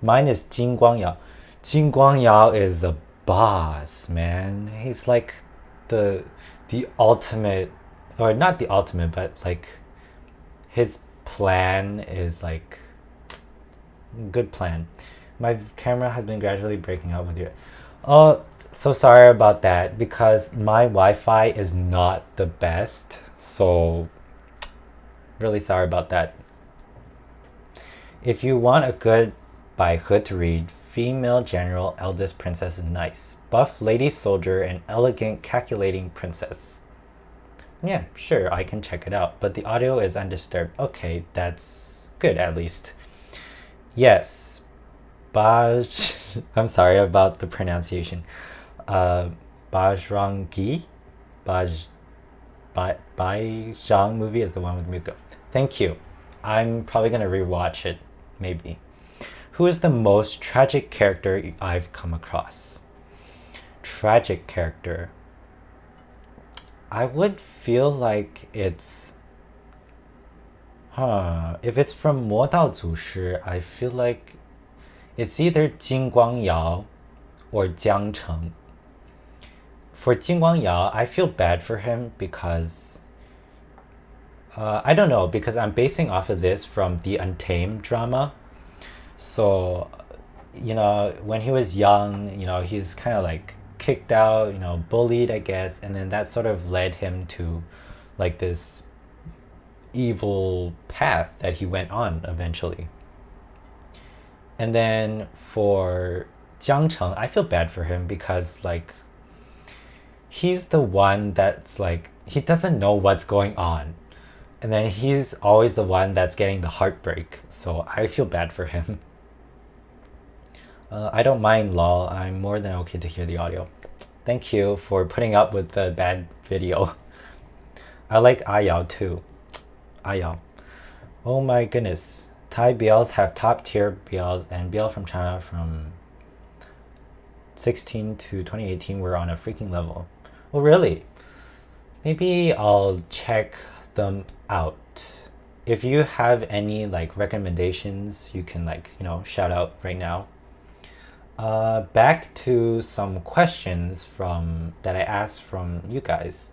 Mine is Jin Guangyao. Jin Guangyao is a boss, man. He's like the ultimate, or not the ultimate, but like his plan is like good plan. My camera has been gradually breaking up with you. Oh, so sorry about that because my Wi-Fi is not the best. So really sorry about that. If you want a good by hood to read, female general, eldest princess is nice. Buff lady soldier and elegant calculating princess. Yeah, sure, I can check it out, but the audio is undisturbed. Okay, that's good at least. Yes, Baj. I'm sorry about the pronunciation. Bajrangi, Baizhang movie is the one with Miko. Thank you. I'm probably gonna rewatch it, maybe. Who is the most tragic character I've come across? Tragic character. I would feel like it's if it's from 魔道祖师, I feel like it's either Jin Guangyao or Jiang Cheng. For Jin Guangyao, I feel bad for him because I don't know, because I'm basing off of this from the Untamed drama. So, you know, when he was young, you know, he's kind of like kicked out, you know, bullied, I guess, and then that sort of led him to like this evil path that he went on eventually. And then for Jiang Cheng, I feel bad for him because like he's the one that's like he doesn't know what's going on. And then he's always the one that's getting the heartbreak. So I feel bad for him. I don't mind, lol. I'm more than okay to hear the audio. Thank you for putting up with the bad video. I like Ayao too. Ayao. Oh my goodness. Thai BLs have top tier BLs, and BL from China from 16 to 2018 were on a freaking level. Oh really? Maybe I'll check them out. If you have any like recommendations, you can like, you know, shout out right now. Back to some questions from that I asked from you guys.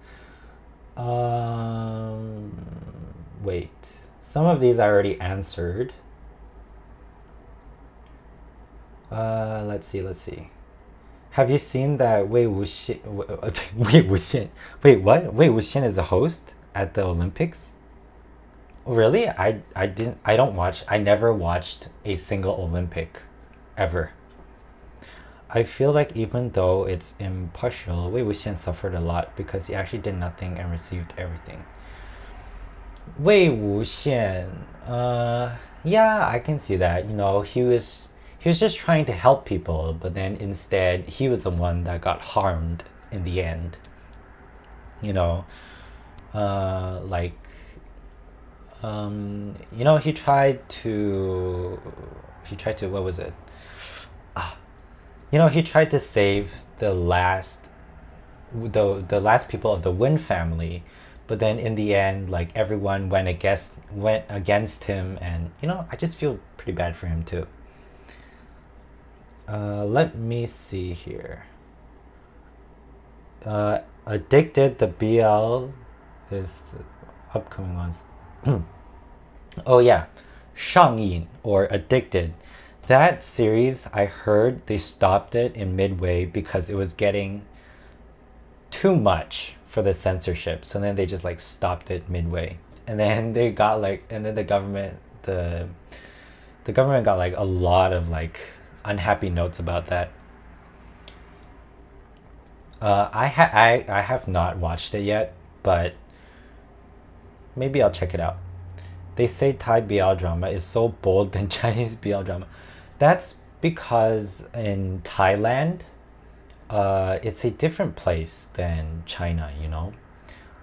Wait, some of these I already answered. Let's see. Have you seen that Wei Wuxian? Wei Wuxian. Wait, what? Wei Wuxian is a host at the Olympics? Really? I never watched a single Olympic ever. I feel like even though it's impartial, Wei Wuxian suffered a lot because he actually did nothing and received everything. Wei Wuxian, yeah, I can see that. You know, he was just trying to help people, but then instead he was the one that got harmed in the end. You know, you know, he tried to what was it? You know, he tried to save the last people of the Win family, but then in the end, like everyone went against him, and you know, I just feel pretty bad for him too. Let me see here. Addicted, the BL is upcoming ones. Oh yeah, 上瘾 or Addicted. That series, I heard they stopped it in midway because it was getting too much for the censorship. So then they just like stopped it midway. And then they got like, and then the government got like a lot of like unhappy notes about that. I have not watched it yet, but maybe I'll check it out. They say Thai BL drama is so bold than Chinese BL drama. That's because in Thailand, it's a different place than China, you know?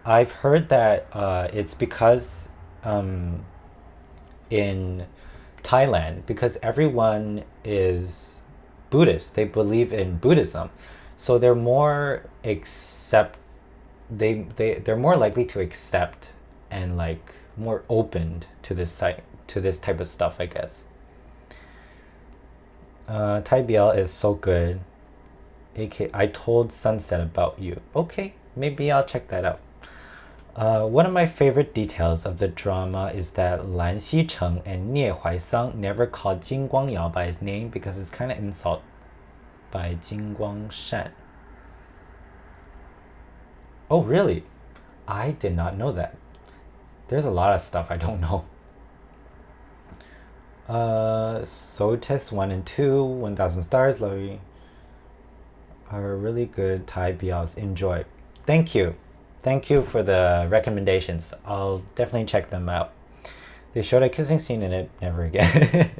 I've heard that it's because in Thailand, because everyone is Buddhist, they believe in Buddhism, so they're more they're more likely to accept and like more open to this type of stuff, I guess. Thai BL is so good. AK, I told Sunset about you. Okay, maybe I'll check that out. One of my favorite details of the drama is that Lan Xicheng and Nie Huaisang never called Jin Guangyao by his name because it's kind of insult by Jin Guangshan. Oh, really? I did not know that. There's a lot of stuff I don't know. So Test 1 and 2, 1000 stars, Lowy, are really good Thai BLs. Enjoy. Thank you. Thank you for the recommendations. I'll definitely check them out. They showed a kissing scene in it. Never again.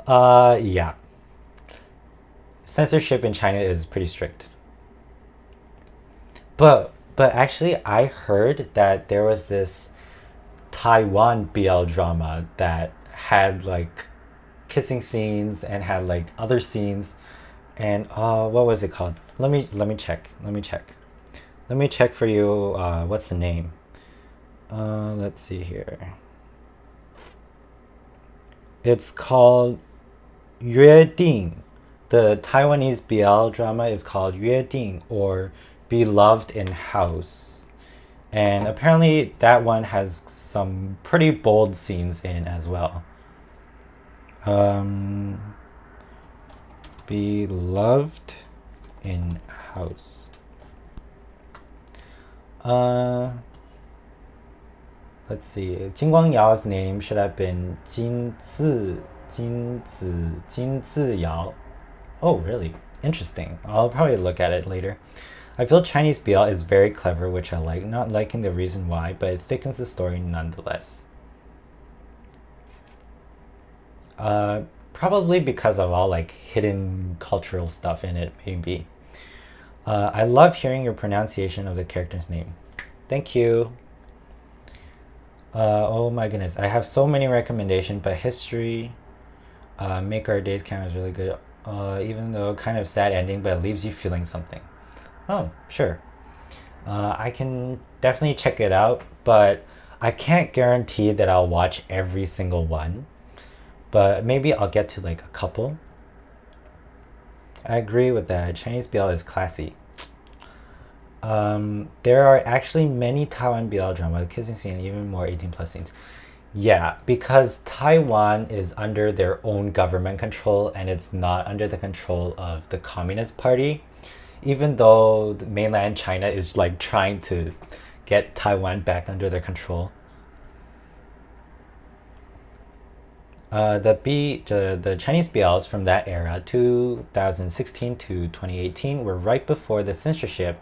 Yeah. Censorship in China is pretty strict. But actually, I heard that there was this Taiwan BL drama that had like kissing scenes and had like other scenes, and what was it called? Let me check. Let me check for you. What's the name? Let's see here. It's called 约定. The Taiwanese BL drama is called 约定 or Beloved in House. And apparently that one has some pretty bold scenes in as well. Beloved in House. Let's see. Jin Guangyao's name should have been Jin Ziyao. Oh, really? Interesting. I'll probably look at it later. I feel Chinese BL is very clever, which I like. Not liking the reason why, but it thickens the story nonetheless. Probably because of all like hidden cultural stuff in it, maybe. I love hearing your pronunciation of the character's name. Thank you. Oh my goodness, I have so many recommendations, but history, Make Our Days Count is really good. Even though kind of sad ending, but it leaves you feeling something. Oh, sure. I can definitely check it out, but I can't guarantee that I'll watch every single one. But maybe I'll get to like a couple. I agree with that. Chinese BL is classy. There are actually many Taiwan BL drama, kissing scene, and even more 18 plus scenes. Yeah, because Taiwan is under their own government control and it's not under the control of the Communist Party, even though mainland China is like trying to get Taiwan back under their control. The Chinese BLs from that era, 2016 to 2018, were right before the censorship,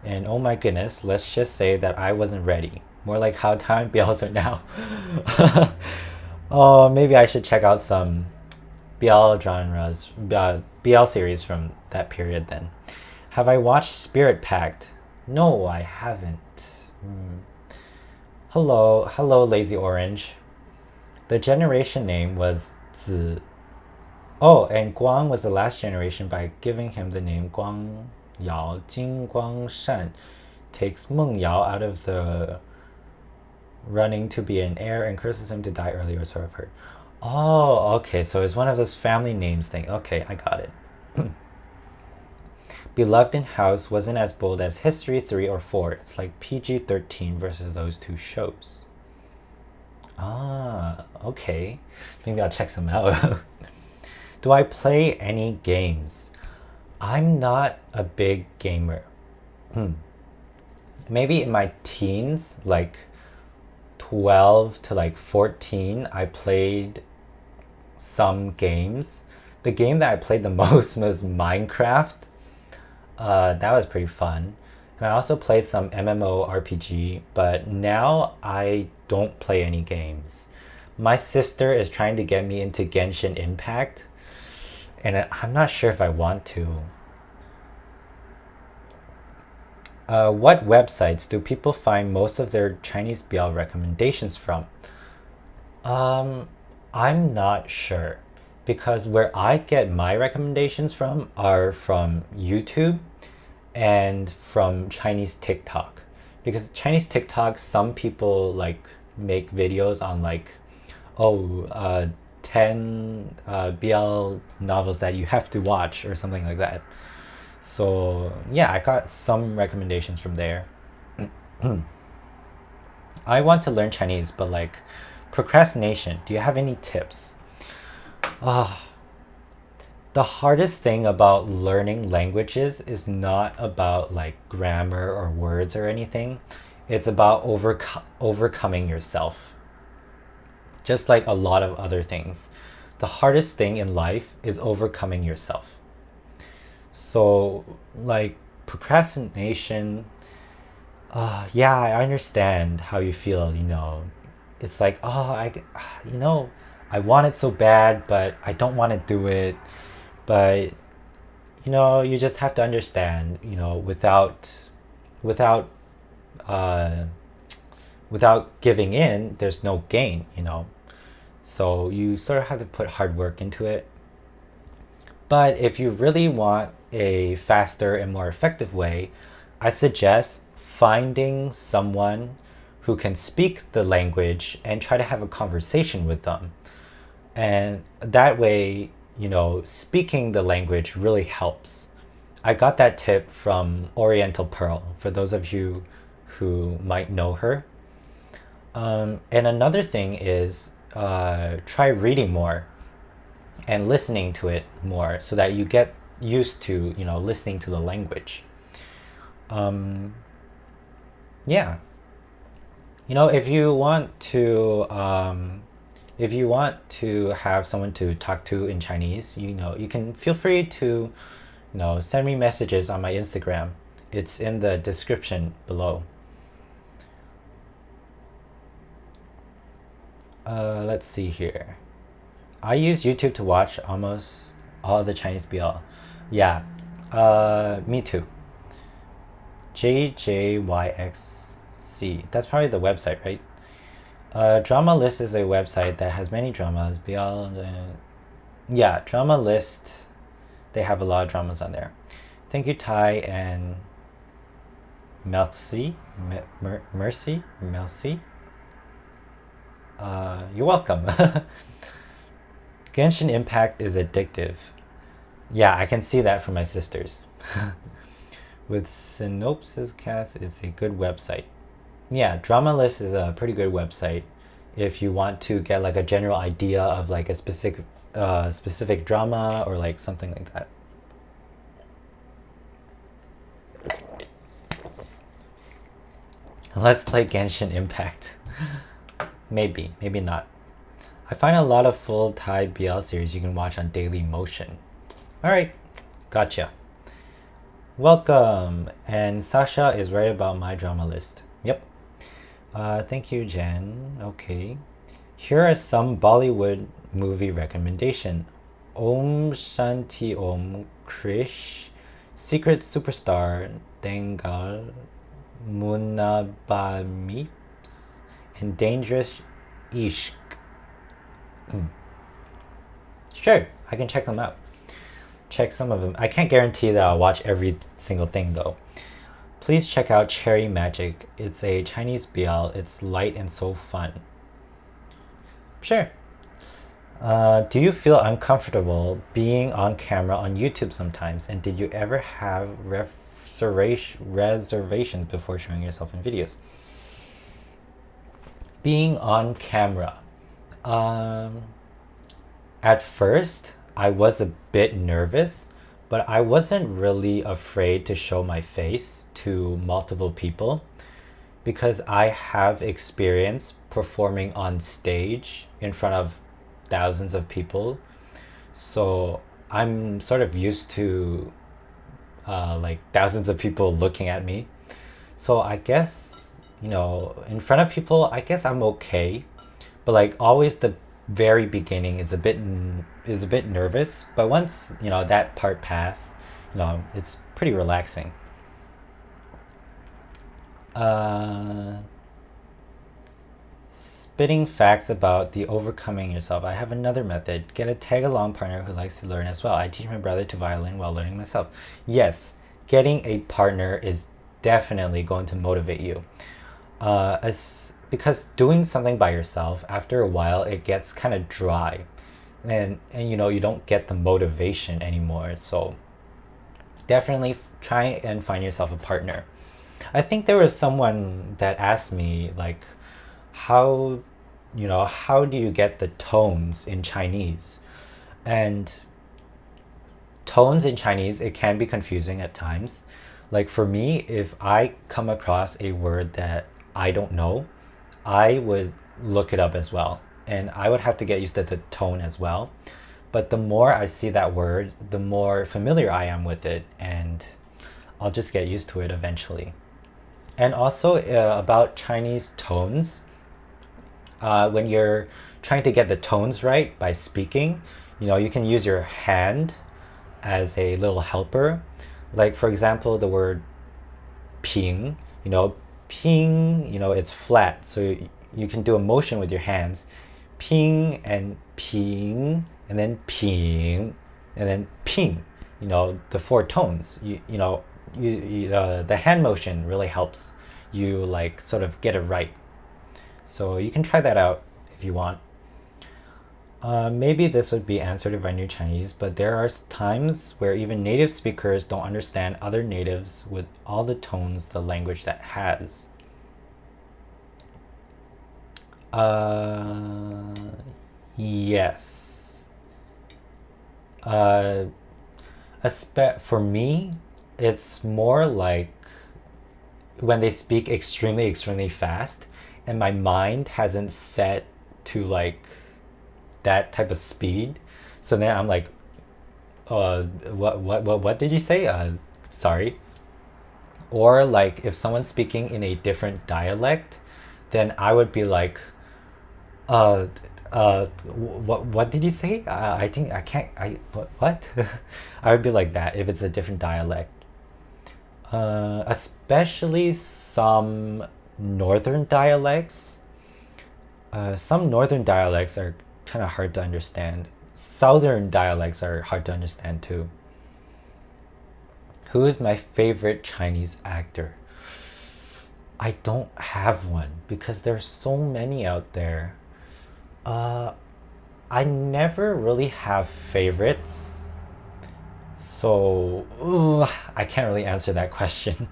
and oh my goodness, let's just say that I wasn't ready. More like how Taiwan BLs are now. Oh, maybe I should check out some BL genres, BL series from that period then. Have I watched Spirit Pact? No, I haven't. Hello, Lazy Orange. The generation name was Zi. Oh, and Guang was the last generation by giving him the name Guang Yao. Jin Guang Shan takes Meng Yao out of the running to be an heir and curses him to die earlier, so I've heard. Oh, okay, so it's one of those family names thing. Okay, I got it. Beloved in House wasn't as bold as History 3 or 4. It's like PG-13 versus those two shows. Ah, okay. Maybe I'll check some out. Do I play any games? I'm not a big gamer. Maybe in my teens, like 12 to like 14, I played some games. The game that I played the most was Minecraft. That was pretty fun. And I also played some MMORPG, but now I don't play any games. My sister is trying to get me into Genshin Impact, and I'm not sure if I want to. What websites do people find most of their Chinese BL recommendations from? I'm not sure, because where I get my recommendations from are from YouTube and from Chinese TikTok. Because Chinese TikTok, some people like make videos on like, 10 BL novels that you have to watch or something like that. So yeah, I got some recommendations from there. I want to learn Chinese, but like procrastination, do you have any tips? Ah, the hardest thing about learning languages is not about like grammar or words or anything. It's about overcoming yourself. Just like a lot of other things. The hardest thing in life is overcoming yourself. So, like procrastination, yeah, I understand how you feel, you know. It's like, you know, I want it so bad, but I don't want to do it. But, you know, you just have to understand, you know, without, uh, without giving in, there's no gain, you know. So you sort of have to put hard work into it. But if you really want a faster and more effective way, I suggest finding someone who can speak the language and try to have a conversation with them. And that way, you know, speaking the language really helps. I got that tip from Oriental Pearl, for those of you who might know her. And another thing is try reading more and listening to it more so that you get used to, you know, listening to the language. Yeah. You know, if you want to have someone to talk to in Chinese, you know, you can feel free to, you know, send me messages on my Instagram. It's in the description below. Let's see here. I use YouTube to watch almost all the Chinese BL. Yeah, me too. JJYXC. That's probably the website, right? Drama List is a website that has many dramas. BL. Yeah, Drama List. They have a lot of dramas on there. Thank you, Ty and Mercy. Mercy. You're welcome. Genshin Impact is addictive. Yeah, I can see that from my sisters. With Synopsis Cast, it's a good website. Yeah, Drama List is a pretty good website if you want to get like a general idea of like a specific drama or like something like that. Let's play Genshin Impact. Maybe not. I find a lot of full Thai BL series you can watch on Daily Motion. Alright, gotcha. Welcome! And Sasha is right about my drama list. Yep. Thank you, Jen. Okay. Here are some Bollywood movie recommendation. Om Shanti Om Krish, Secret Superstar, Dangal, Munabamips, and Dangerous Ishq. Sure, I can check them out. Check some of them. I can't guarantee that I'll watch every single thing though. Please check out Cherry Magic. It's a Chinese BL. It's light and so fun. Sure. Do you feel uncomfortable being on camera on YouTube sometimes? And did you ever have reservations before showing yourself in videos? Being on camera. At first, I was a bit nervous, but I wasn't really afraid to show my face to multiple people because I have experience performing on stage in front of thousands of people. So I'm sort of used to like thousands of people looking at me. So I guess, in front of people, I guess I'm okay. But like always the very beginning is a bit nervous, but once, that part pass, it's pretty relaxing. Uh Spitting facts about the overcoming yourself. I have another method. Get a tag along partner who likes to learn as well. I teach my brother to violin while learning myself. Yes, getting a partner is definitely going to motivate you. Because doing something by yourself, after a while, it gets kind of dry, and you don't get the motivation anymore. So definitely try and find yourself a partner. I think there was someone that asked me like, how how do you get the tones in Chinese? And tones in Chinese, it can be confusing at times. Like for me, if I come across a word that I don't know, I would look it up as well, and I would have to get used to the tone as well. But the more I see that word, the more familiar I am with it, and I'll just get used to it eventually. And also about Chinese tones, when you're trying to get the tones right by speaking, you can use your hand as a little helper. Like for example, the word ping, ping, it's flat. So you can do a motion with your hands. Ping and ping, and then ping, and then ping. The four tones. The hand motion really helps you like sort of get it right. So you can try that out if you want. Maybe this would be answered if I knew Chinese, but there are times where even native speakers don't understand other natives with all the tones the language that has. Yes. For me, it's more like when they speak extremely, extremely fast, and my mind hasn't set to like that type of speed. So then I'm like, what did you say? Sorry. Or like if someone's speaking in a different dialect, then I would be like, uh, what did you say? I think I can't. What? I would be like that if it's a different dialect. Especially some northern dialects. Some northern dialects are kind of hard to understand. Southern dialects are hard to understand too. Who is my favorite Chinese actor? I don't have one because there's so many out there. Uh, I never really have favorites, so I can't really answer that question.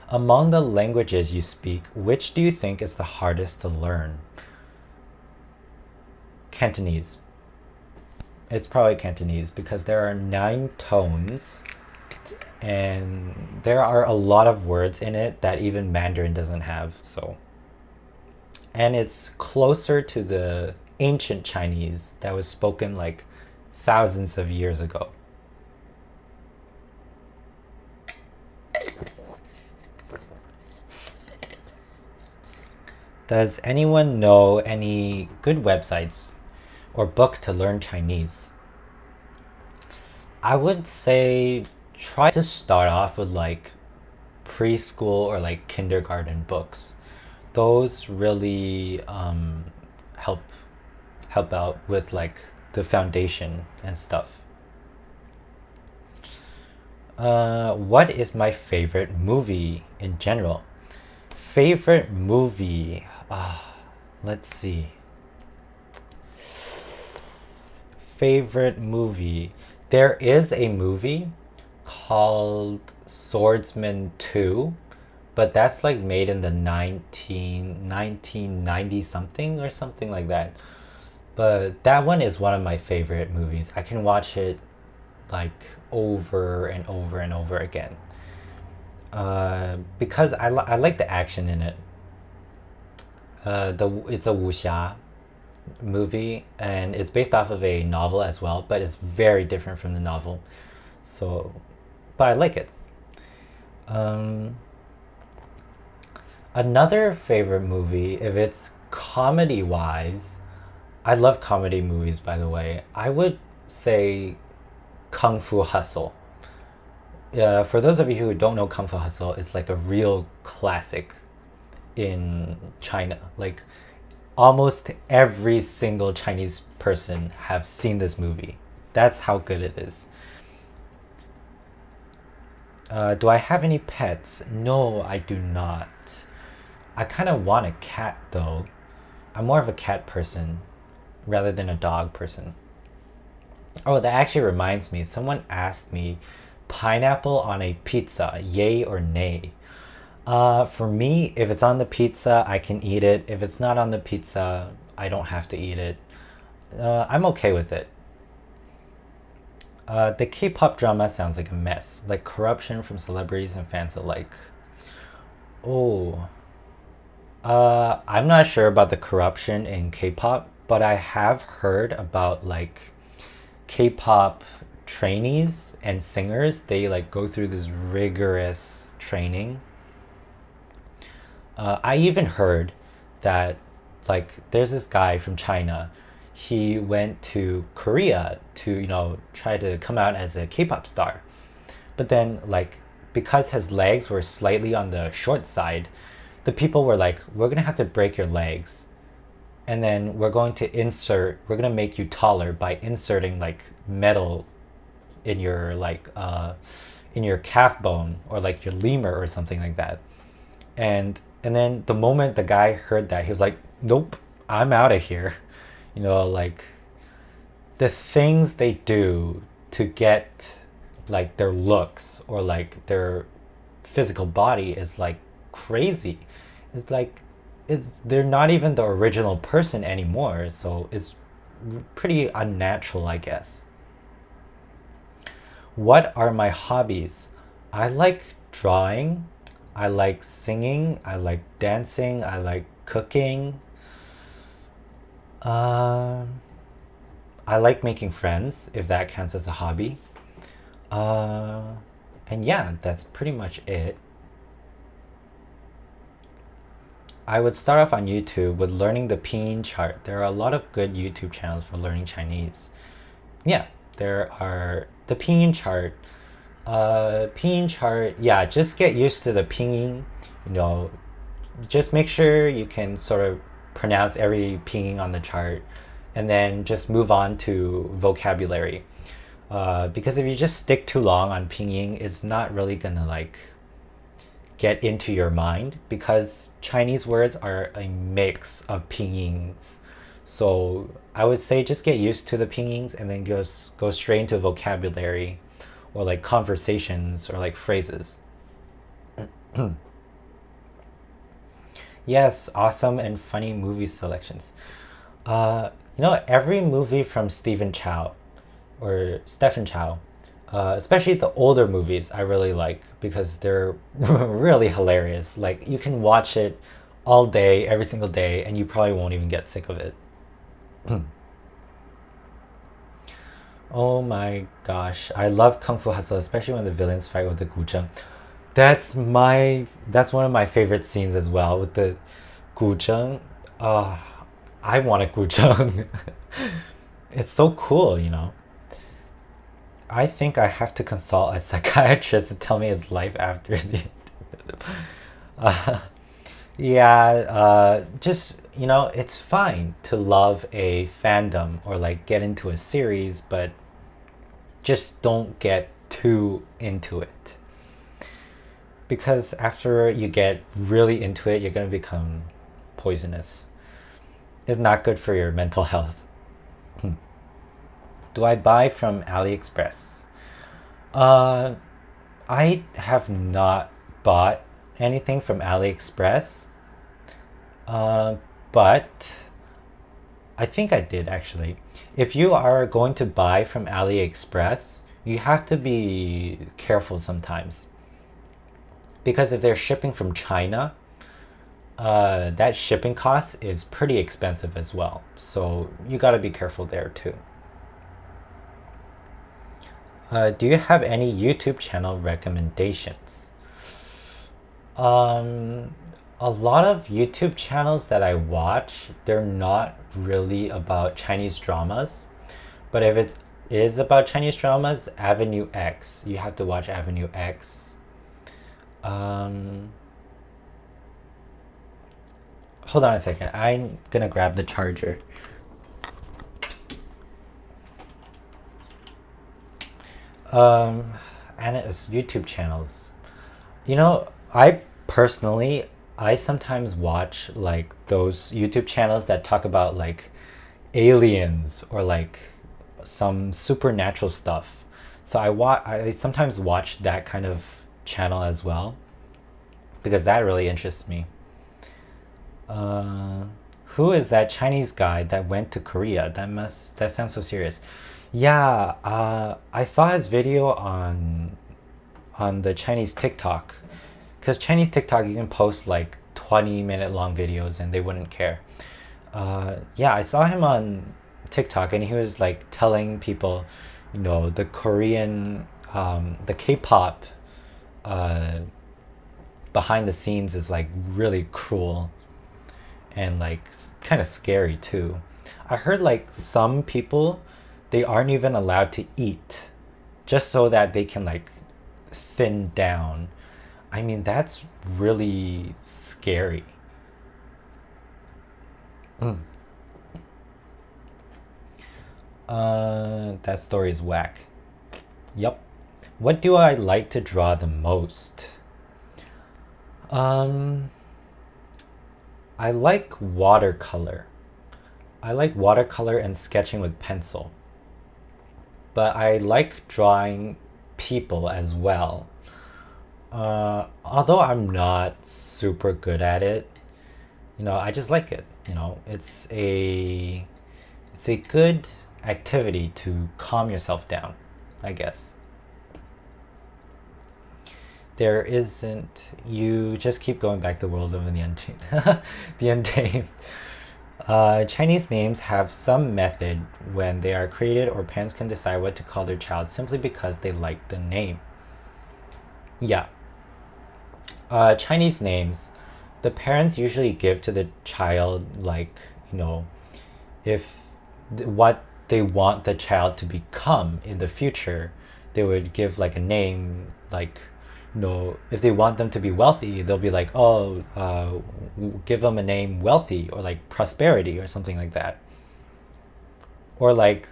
Among the languages you speak, which do you think is the hardest to learn? Cantonese. It's probably Cantonese because there are 9 tones, and there are a lot of words in it that even Mandarin doesn't have. So, and it's closer to the ancient Chinese that was spoken like thousands of years ago. Does anyone know any good websites or book to learn Chinese? I would say try to start off with like preschool or like kindergarten books. Those really help out with like the foundation and stuff. What is my favorite movie in general? Favorite movie? Let's see. Favorite movie. There is a movie called Swordsman 2, but that's like made in the 1990 something or something like that. But that one is one of my favorite movies. I can watch it like over and over and over again. Because I like the action in it. It's a wuxia, movie, and it's based off of a novel as well, but it's very different from the novel. So, but I like it. Um, Another favorite movie, if it's comedy wise, I love comedy movies, by the way. I would say Kung Fu Hustle. For those of you who don't know Kung Fu Hustle, it's like a real classic in China. Like almost every single Chinese person have seen this movie. That's how good it is. Do I have any pets? No, I do not. I kind of want a cat though. I'm more of a cat person rather than a dog person. Oh, that actually reminds me. Someone asked me pineapple on a pizza, yay or nay? For me, if it's on the pizza, I can eat it. If it's not on the pizza, I don't have to eat it. I'm okay with it. The K-pop drama sounds like a mess, like corruption from celebrities and fans alike. Oh, I'm not sure about the corruption in K-pop, but I have heard about like K-pop trainees and singers. They like go through this rigorous training. I even heard that like there's this guy from China. He went to Korea to try to come out as a K-pop star, but then like because his legs were slightly on the short side, the people were like, "We're gonna have to break your legs, and then we're gonna make you taller by inserting like metal in your in your calf bone or like your lemur or something like that." And then the moment the guy heard that, he was like, "Nope, I'm out of here." Like the things they do to get like their looks or like their physical body is like crazy. It's like they're not even the original person anymore, so it's pretty unnatural, I guess. What are my hobbies? I like drawing, I like singing, I like dancing, I like cooking. Uh, I like making friends, if that counts as a hobby. Uh, and yeah, that's pretty much it. I would start off on YouTube with learning the pinyin chart. There are a lot of good YouTube channels for learning Chinese. Yeah, there are the pinyin chart. Pinyin chart, yeah, just get used to the pinyin. You know, just make sure you can sort of pronounce every pinyin on the chart, and then just move on to vocabulary. Because if you just stick too long on pinyin, it's not really gonna like get into your mind, because Chinese words are a mix of pinyin. So I would say just get used to the pinyin and then just go straight into vocabulary or like conversations or like phrases. Yes, awesome and funny movie selections. Every movie from Stephen Chow, especially the older movies, I really like because they're really hilarious. Like you can watch it all day, every single day, and you probably won't even get sick of it. Oh my gosh, I love Kung Fu Hustle, especially when the villains fight with the guzheng. That's one of my favorite scenes as well with the guzheng. Uh, I want a guzheng. It's so cool. I think I have to consult a psychiatrist to tell me his life after the. uh, yeah, just it's fine to love a fandom or like get into a series, but just don't get too into it. Because after you get really into it, you're gonna become poisonous. It's not good for your mental health. Do I buy from Aliexpress? Uh, I have not bought anything from Aliexpress, uh, but I think I did actually. If you are going to buy from AliExpress, you have to be careful sometimes, because if they're shipping from China, that shipping cost is pretty expensive as well. So you gotta be careful there too. Do you have any YouTube channel recommendations? A lot of YouTube channels that I watch, they're not really about Chinese dramas. But if it is about Chinese dramas, Avenue X. You have to watch Avenue X. Hold on a second. I'm gonna grab the charger. And it's YouTube channels. You know, I personally, I sometimes watch like those YouTube channels that talk about like aliens or like some supernatural stuff. So I sometimes watch that kind of channel as well because that really interests me. Who is that Chinese guy that went to Korea? That sounds so serious. Yeah, I saw his video on the Chinese TikTok, because Chinese TikTok you can post like 20-minute long videos and they wouldn't care. Yeah, I saw him on TikTok and he was like telling people, you know, the Korean, the K-pop behind the scenes is like really cruel and like kind of scary too. I heard like some people, they aren't even allowed to eat just so that they can like thin down. I mean, that's really scary. Mm. That story is whack. Yup. What do I like to draw the most? I like watercolor. I like watercolor and sketching with pencil. But I like drawing people as well. Although I'm not super good at it, you know, I just like it. You know, it's a good activity to calm yourself down, I guess. There isn't. You just keep going back to the world of the untamed. The untamed. Chinese names have some method when they are created, or parents can decide what to call their child simply because they like the name. Yeah. Chinese names, the parents usually give to the child, like, you know, if what they want the child to become in the future, they would give like a name, like, you know, if they want them to be wealthy, they'll be like, oh, give them a name wealthy or like prosperity or something like that. Or like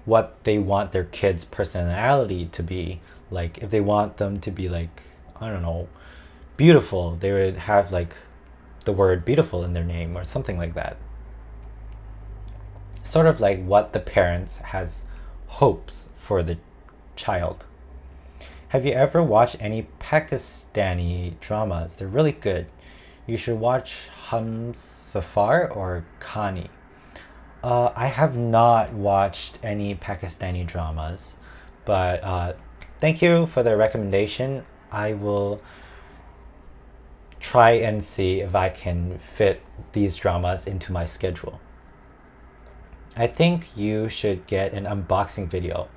what they want their kids' personality to be. Like if they want them to be like, I don't know, beautiful, they would have like the word beautiful in their name or something like that. Sort of like what the parents has hopes for the child. Have you ever watched any Pakistani dramas? They're really good. You should watch Safar or Khani. I have not watched any Pakistani dramas, but thank you for the recommendation. I will try and see if I can fit these dramas into my schedule. I think you should get an unboxing video.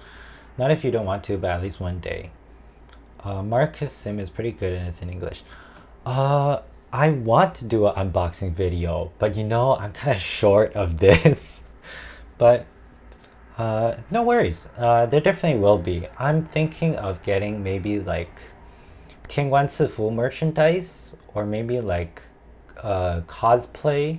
Not if you don't want to, but at least one day. Marcus Sim is pretty good and it's in English. I want to do an unboxing video, but you know, I'm kind of short of this. But no worries. There definitely will be. I'm thinking of getting maybe like 天官赐福 merchandise or maybe like cosplay.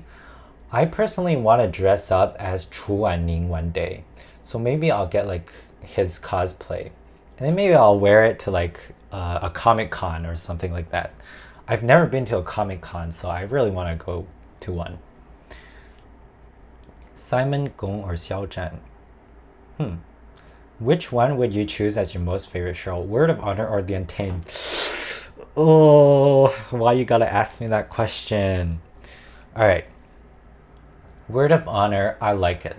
I personally want to dress up as Chu Wanning one day. So maybe I'll get like his cosplay. And then maybe I'll wear it to like a Comic Con or something like that. I've never been to a Comic Con, so I really want to go to one. Simon Gong or Xiao Zhan? Which one would you choose as your most favorite show? Word of Honor or The Untamed? Oh, why you gotta ask me that question? Alright. Word of Honor, I like it.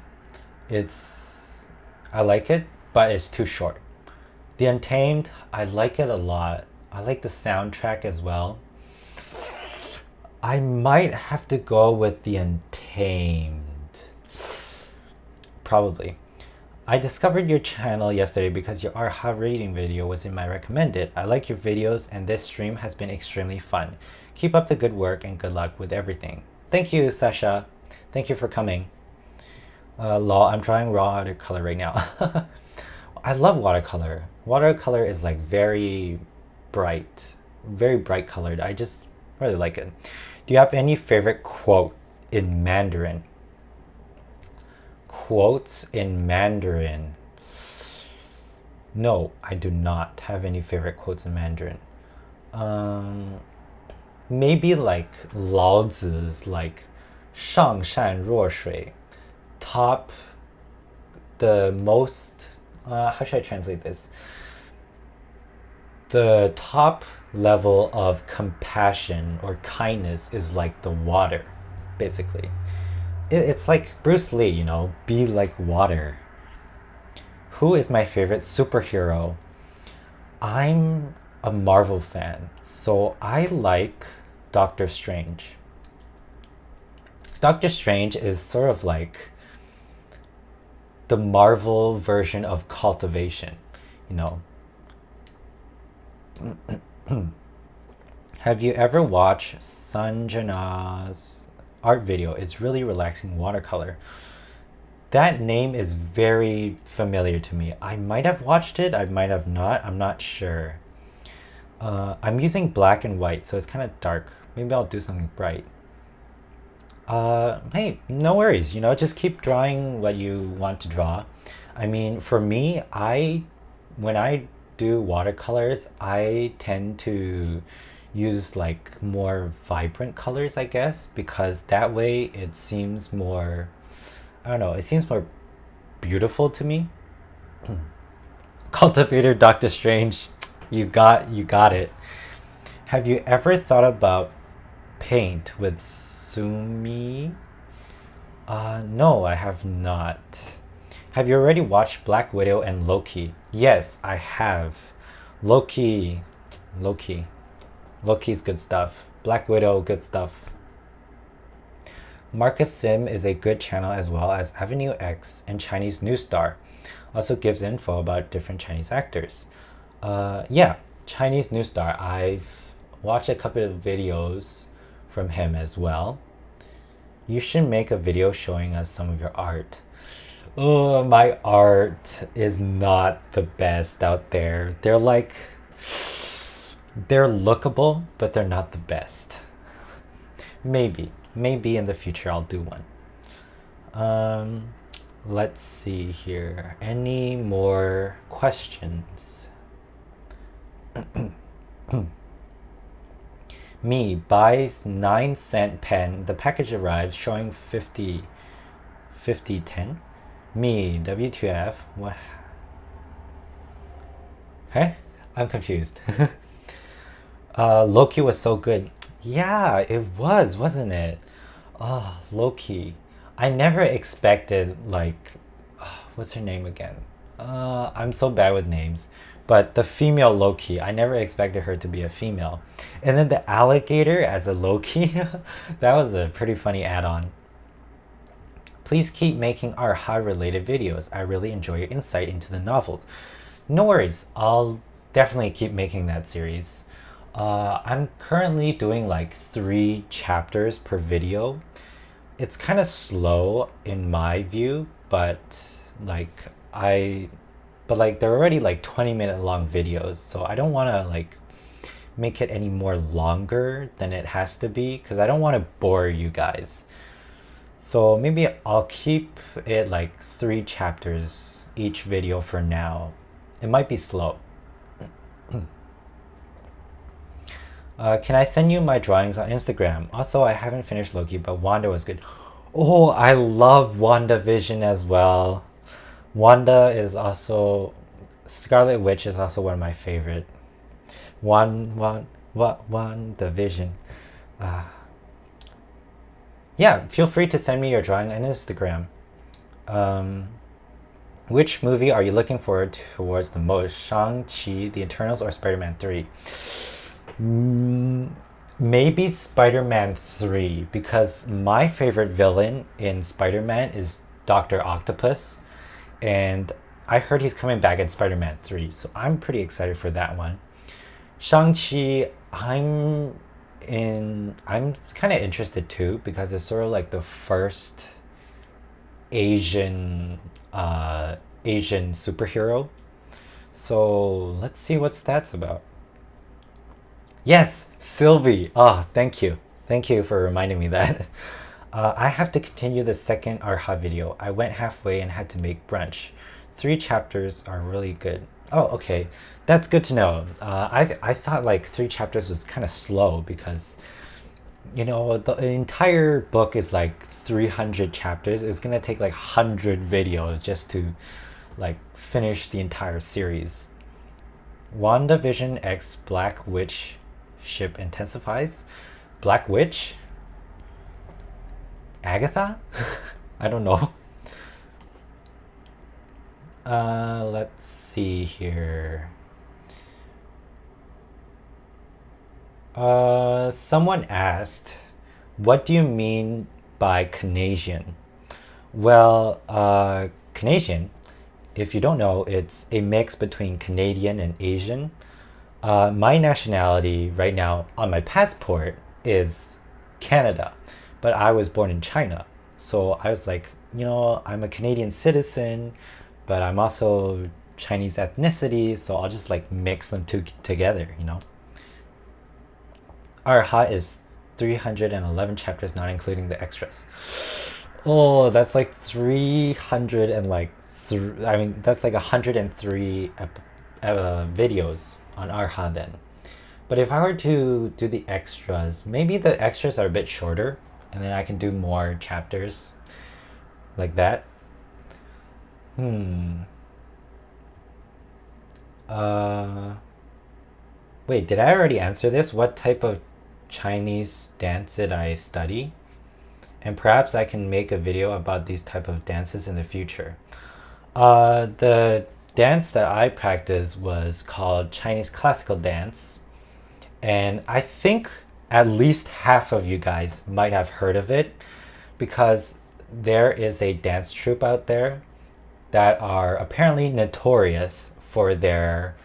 I like it, but it's too short. The Untamed, I like it a lot. I like the soundtrack as well. I might have to go with the Untamed. Probably. I discovered your channel yesterday because your AHA rating video was in my recommended. I like your videos and this stream has been extremely fun. Keep up the good work and good luck with everything. Thank you, Sasha. Thank you for coming. Lol, I'm drawing raw watercolor right now. I love watercolor. Watercolor is like very bright colored. I just really like it. Do you have any favorite quote in Mandarin? Quotes in Mandarin? No, I do not have any favorite quotes in Mandarin. Maybe like Lao Tzu's like 上善若水, top, the most, how should I translate this? The top level of compassion or kindness is like the water, basically. It's like Bruce Lee, you know, be like water. Who is my favorite superhero? I'm a Marvel fan, so I like Doctor Strange. Doctor Strange is sort of like the Marvel version of cultivation, you know. Have you ever watched Sanjana's art video? It's really relaxing watercolor. That name is very familiar to me. I might have watched it, I might have not, I'm not sure. I'm using black and white, so it's kind of dark. Maybe I'll do something bright. Hey, no worries, you know, just keep drawing what you want to draw. I mean, for me, when I do watercolors, I tend to use like more vibrant colors, I guess, because that way it seems more, I don't know, it seems more beautiful to me. Cultivator Doctor Strange, you got it. Have you ever thought about paint with Sumi? No, I have not. Have you already watched Black Widow and Loki? Yes, I have. Loki's good stuff. Black Widow, good stuff. Marcus Sim is a good channel as well as Avenue X and Chinese New Star. Also gives info about different Chinese actors. Yeah, Chinese New Star. I've watched a couple of videos from him as well. You should make a video showing us some of your art. Oh, my art is not the best out there. They're lookable, but they're not the best. Maybe in the future I'll do one. Let's see here. Any more questions? Me buys 9-cent pen. The package arrives showing 5010. Me, WTF? What? Hey? I'm confused. Loki was so good. Yeah, it was, wasn't it? Oh, Loki. I never expected, like, what's her name again? I'm so bad with names. But the female Loki, I never expected her to be a female. And then the alligator as a Loki, that was a pretty funny add-on. Please keep making our related videos. I really enjoy your insight into the novels. No worries, I'll definitely keep making that series. I'm currently doing like 3 chapters per video. It's kind of slow in my view, but they're already like 20-minute long videos, so I don't want to like make it any more longer than it has to be because I don't want to bore you guys. So maybe I'll keep it like 3 chapters each video for now. It might be slow. Can I send you my drawings on Instagram? Also, I haven't finished Loki, but Wanda was good. Oh, I love WandaVision as well. Wanda is also... Scarlet Witch is also one of my favorite. WandaVision. Yeah, feel free to send me your drawing on Instagram. Which movie are you looking forward towards the most? Shang-Chi, The Eternals, or Spider-Man 3? Maybe Spider-Man 3, because my favorite villain in Spider-Man is Dr. Octopus, and I heard he's coming back in Spider-Man 3, so I'm pretty excited for that one. Shang-Chi, I'm kind of interested too, because it's sort of like the first Asian Asian superhero. So let's see what that's about. Yes, Sylvie. Oh, thank you. Thank you for reminding me that. I have to continue the second Arha video. I went halfway and had to make brunch. 3 chapters are really good. Oh, okay. That's good to know. I thought like 3 chapters was kind of slow because, the entire book is like 300 chapters. It's gonna take like 100 videos just to like finish the entire series. WandaVision X Black Witch ship intensifies. Black Witch? Agatha? I don't know. Let's see here. Someone asked, what do you mean by Canadian? Well, Canadian, if you don't know, it's a mix between Canadian and Asian. My nationality right now on my passport is Canada, but I was born in China. So I was like, I'm a Canadian citizen, but I'm also Chinese ethnicity, so I'll just like mix them together. Our hot is 311 chapters, not including the extras. Oh, that's like 300 and like, that's like 103 videos on Arha then. But if I were to do the extras, maybe the extras are a bit shorter and then I can do more chapters like that. Wait, did I already answer this? What type of Chinese dance did I study? And perhaps I can make a video about these type of dances in the future. The dance that I practiced was called Chinese classical dance. And I think at least half of you guys might have heard of it because there is a dance troupe out there that are apparently notorious for their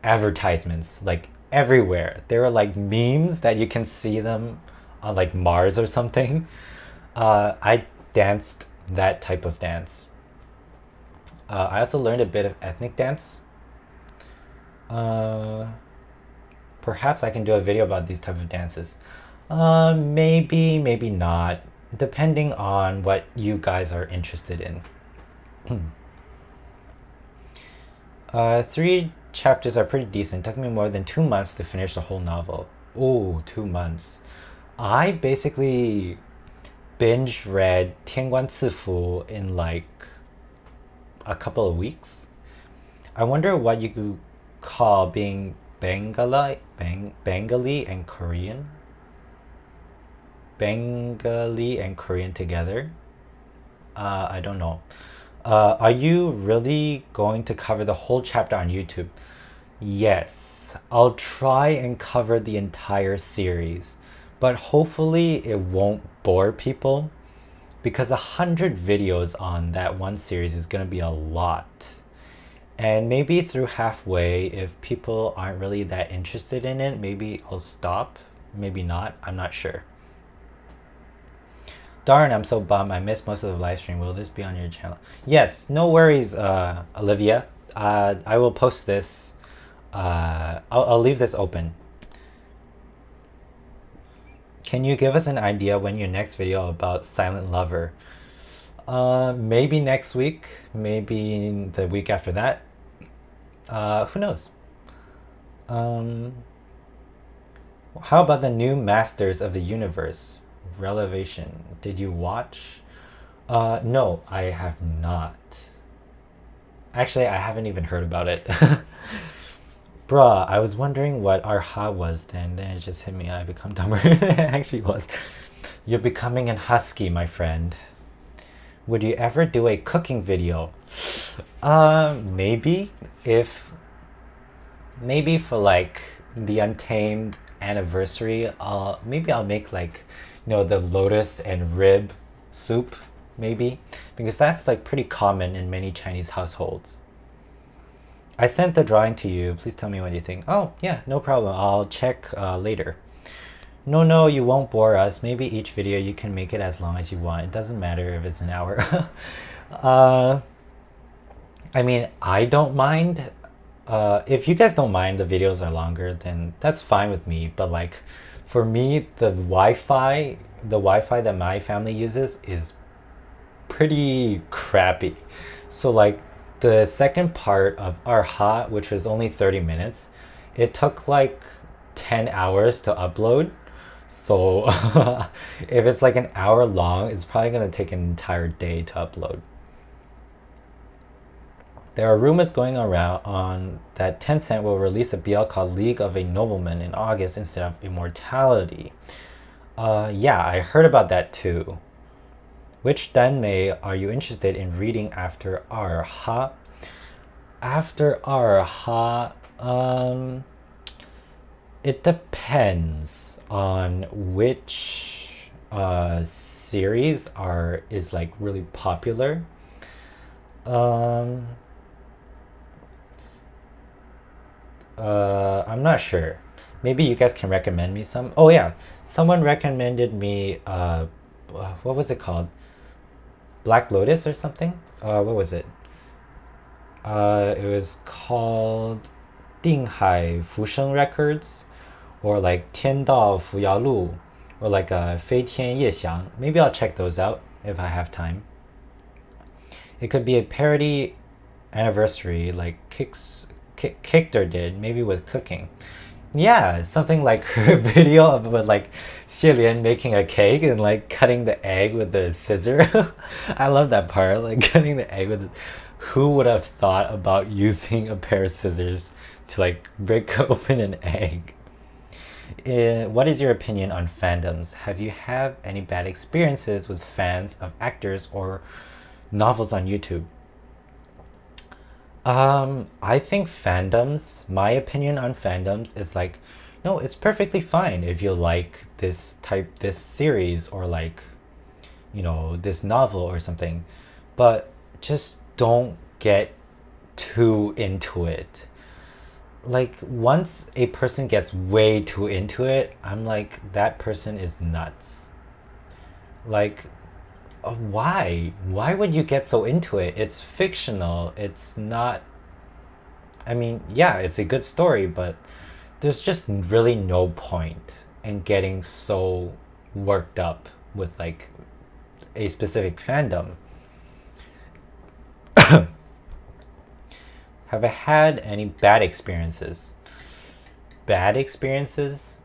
advertisements, like everywhere. There are like memes that you can see them on like Mars or something. I danced that type of dance. I also learned a bit of ethnic dance. Perhaps I can do a video about these type of dances. Maybe not, depending on what you guys are interested in. 3 chapters are pretty decent. It took me more than 2 months to finish the whole novel. Oh, 2 months. I basically binge read 天官赐福 in like a couple of weeks. I wonder what you could call being Bengali and Korean. Bengali and Korean together. I don't know. Are you really going to cover the whole chapter on YouTube? Yes, I'll try and cover the entire series, but hopefully it won't bore people because 100 videos on that one series is going to be a lot. And maybe through halfway, if people aren't really that interested in it, maybe I'll stop. Maybe not. I'm not sure. Darn, I'm so bummed. I missed most of the live stream. Will this be on your channel? Yes, no worries, Olivia. I will post this. I'll leave this open. Can you give us an idea when your next video about Silent Lover? Maybe next week, maybe the week after that. Who knows? How about the new Masters of the Universe? Relevation. Did you watch? No, I have not. Actually, I haven't even heard about it. Bruh, I was wondering what Arha was then it just hit me. I become dumber. It actually was. You're becoming an husky, my friend. Would you ever do a cooking video? Maybe. Maybe for like the Untamed anniversary, maybe I'll make like, the lotus and rib soup, maybe, because that's like pretty common in many Chinese households. I sent the drawing to you. Please tell me what you think. Oh, yeah, no problem. I'll check later. No, no, you won't bore us. Maybe each video you can make it as long as you want. It doesn't matter if it's an hour. uh, I mean, I don't mind. If you guys don't mind the videos are longer, then that's fine with me. But like, for me, the Wi-Fi that my family uses is pretty crappy. So like, the second part of our hot, which was only 30 minutes, it took like 10 hours to upload. So if it's like an hour long, it's probably gonna take an entire day to upload. There are rumors going around on that Tencent will release a BL called League of a Nobleman in August instead of Immortality. Yeah, I heard about that too. Which Danmay are you interested in reading after our ha? After our ha, it depends on which series is like really popular. I'm not sure. Maybe you guys can recommend me some. Oh yeah, someone recommended me what was it called? Black Lotus or something? What was it? It was called 定海 Fusheng Records, or like 天道 Fuyao Lu, or like 飞天 Yexiang. Maybe I'll check those out if I have time. It could be a parody anniversary like Kickter did, maybe with cooking. Yeah, something like her video of with like Xilian making a cake and like cutting the egg with the scissor. I love that part, like cutting the egg with. Who would have thought about using a pair of scissors to like break open an egg? What is your opinion on fandoms? Have you had any bad experiences with fans of actors or novels on YouTube? I think fandoms, my opinion on fandoms is like, no, it's perfectly fine if you like this series, or like, this novel or something, but just don't get too into it. Like, once a person gets way too into it, I'm like, that person is nuts. Like, why would you get so into it? It's fictional. It's not, I mean, yeah, it's a good story, but there's just really no point in getting so worked up with like a specific fandom. Have I had any bad experiences? Bad experiences?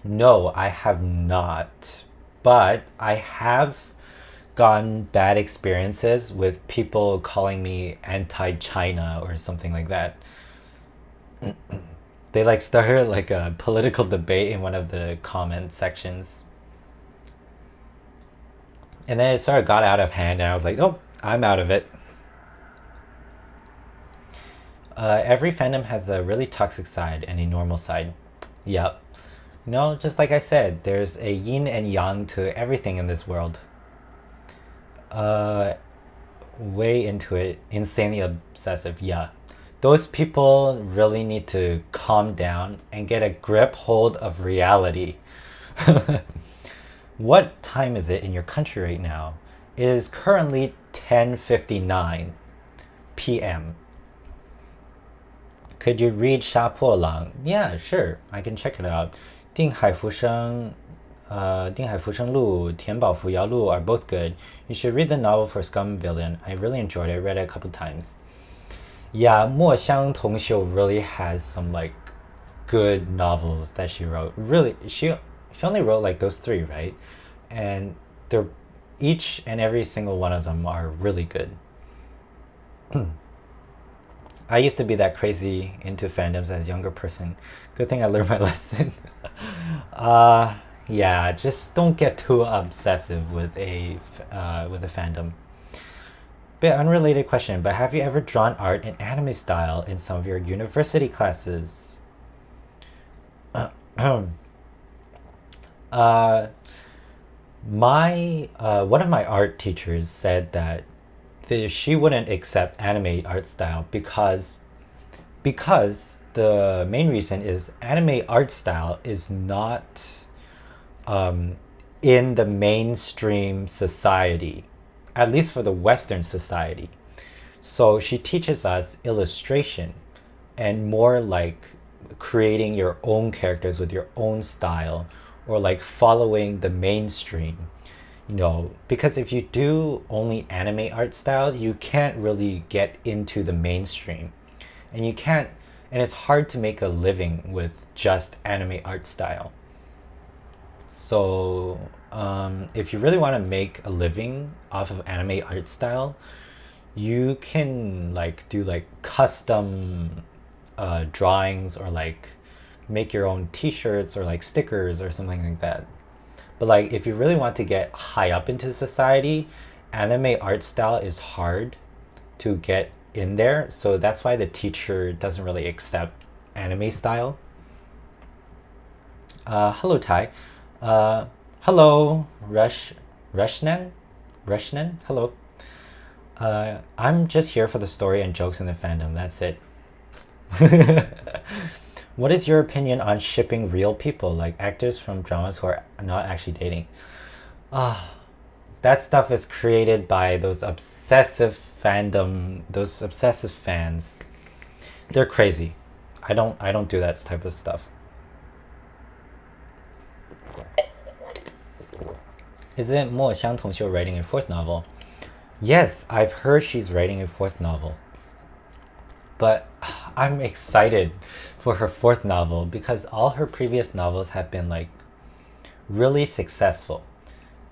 No, I have not. But I have gotten bad experiences with people calling me anti-China or something like that. They like started like a political debate in one of the comment sections. And then it sort of got out of hand, and I was like, oh, I'm out of it. Every fandom has a really toxic side and a normal side. Yep. Just like I said, there's a yin and yang to everything in this world. Way into it, insanely obsessive, yeah. Those people really need to calm down and get a hold of reality. What time is it in your country right now? It is currently 10:59 p.m. Could you read 杀破狼? Yeah, sure. I can check it out. 定海浮生路, 田保扶摇路 are both good. You should read the novel for Scum Villain. I really enjoyed it. I read it a couple times. Yeah, 墨香铜臭 really has some like good novels that she wrote. Really, she only wrote like those 3, right? And they're each and every single one of them are really good. I used to be that crazy into fandoms as a younger person. Good thing I learned my lesson. Yeah, just don't get too obsessive with a fandom. Bit unrelated question, but have you ever drawn art in anime style in some of your university classes? uh, my one of my art teachers said that she wouldn't accept anime art style because the main reason is anime art style is not um, in the mainstream society, at least for the Western society. So she teaches us illustration and more like creating your own characters with your own style or like following the mainstream. Because if you do only anime art style, you can't really get into the mainstream. And you can't, and it's hard to make a living with just anime art style. So, if you really want to make a living off of anime art style, you can like do like custom drawings or like make your own t-shirts or like stickers or something like that. But like if you really want to get high up into society, anime art style is hard to get in there. So that's why the teacher doesn't really accept anime style. Hello, Ty. Hello, Rushnan? Rushnan? Hello. I'm just here for the story and jokes in the fandom. That's it. What is your opinion on shipping real people, like actors from dramas who are not actually dating? That stuff is created by those obsessive fans. They're crazy. I don't do that type of stuff. Isn't Mo Xiang Tongxiu writing a fourth novel? Yes, I've heard she's writing a fourth novel. But I'm excited for her fourth novel because all her previous novels have been like really successful.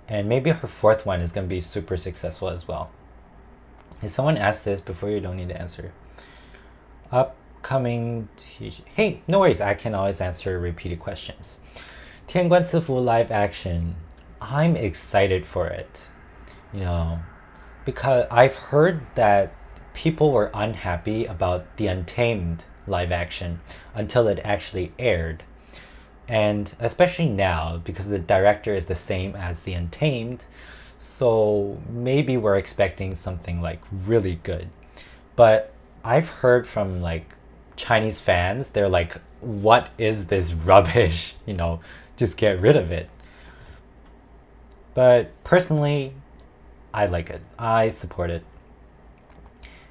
And maybe her fourth one is going to be super successful as well. If someone asked this before, you don't need to answer. Upcoming Hey, no worries, I can always answer repeated questions. 天官赐福 live action. I'm excited for it. Because I've heard that people were unhappy about the Untamed live action until it actually aired. And especially now, because the director is the same as the Untamed, so maybe we're expecting something like really good. But I've heard from like Chinese fans, they're like, what is this rubbish? Just get rid of it. But personally, I like it. I support it.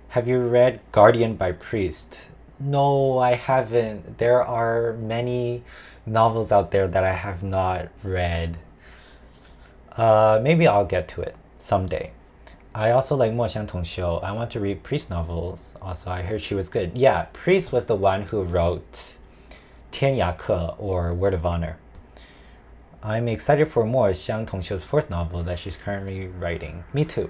Have you read Guardian by Priest? No, I haven't. There are many novels out there that I have not read. Maybe I'll get to it someday. I also like Mo Xiang Tongxiu. I want to read Priest novels. Also, I heard she was good. Yeah, Priest was the one who wrote 天涯客 or Word of Honor. I'm excited for Mo Xiang Tongxiu's fourth novel that she's currently writing. Me too.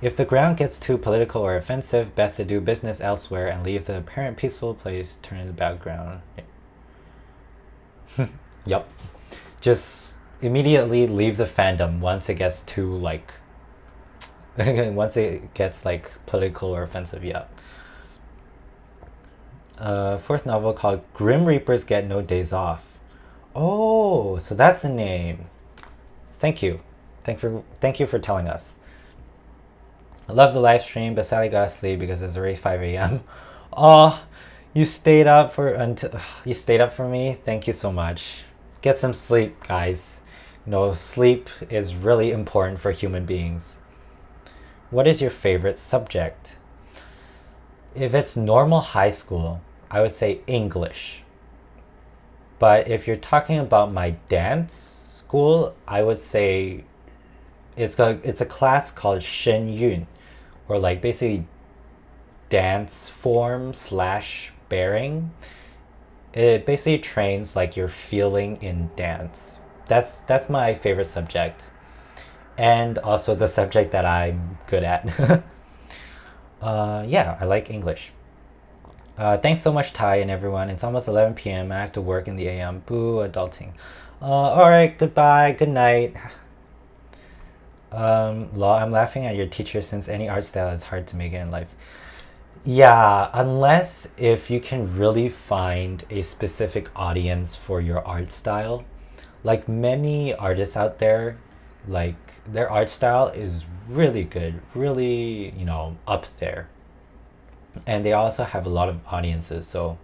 If the ground gets too political or offensive, best to do business elsewhere and leave the apparent peaceful place turn in the background. Yup. Just immediately leave the fandom once it gets too like once it gets like political or offensive. Yeah. Fourth novel called Grim Reapers Get No Days Off. Oh, so that's the name. Thank you. Thank you for telling us. I love the live stream, but sadly gotta sleep because it's already 5 a.m. Oh, you stayed up for me. Thank you so much. Get some sleep, guys. Sleep is really important for human beings. What is your favorite subject? If it's normal high school, I would say English. But if you're talking about my dance school, I would say it's a class called Shen Yun, or like basically dance form / bearing. It basically trains like your feeling in dance. That's my favorite subject, and also the subject that I'm good at. Yeah, I like English. Thanks so much, Ty and everyone. It's almost 11 p.m. I have to work in the a.m. Boo, adulting. Alright, goodbye, good night. I'm laughing at your teacher since any art style is hard to make it in life. Yeah, unless if you can really find a specific audience for your art style. Like many artists out there, like their art style is really good, really, up there. And they also have a lot of audiences, so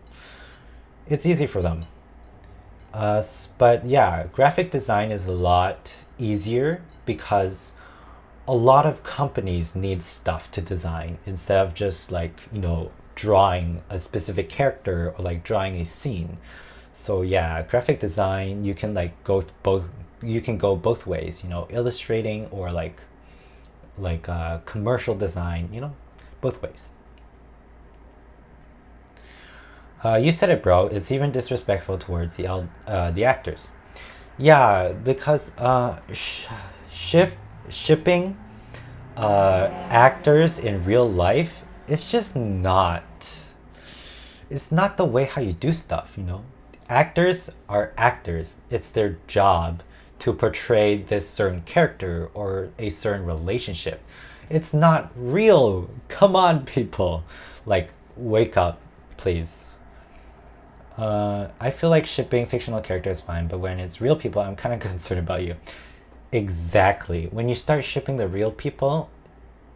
it's easy for them. But yeah, graphic design is a lot easier because a lot of companies need stuff to design instead of just like, drawing a specific character or like drawing a scene. So yeah, graphic design, you can like go both, you can go both ways, illustrating or like commercial design, both ways. You said it, bro. It's even disrespectful towards the actors. Yeah, because shipping actors in real life, it's just not. It's not the way how you do stuff. Actors are actors. It's their job to portray this certain character or a certain relationship. It's not real. Come on, people. Like, wake up, please. I feel like shipping fictional characters is fine, but when it's real people, I'm kind of concerned about you. Exactly. When you start shipping the real people,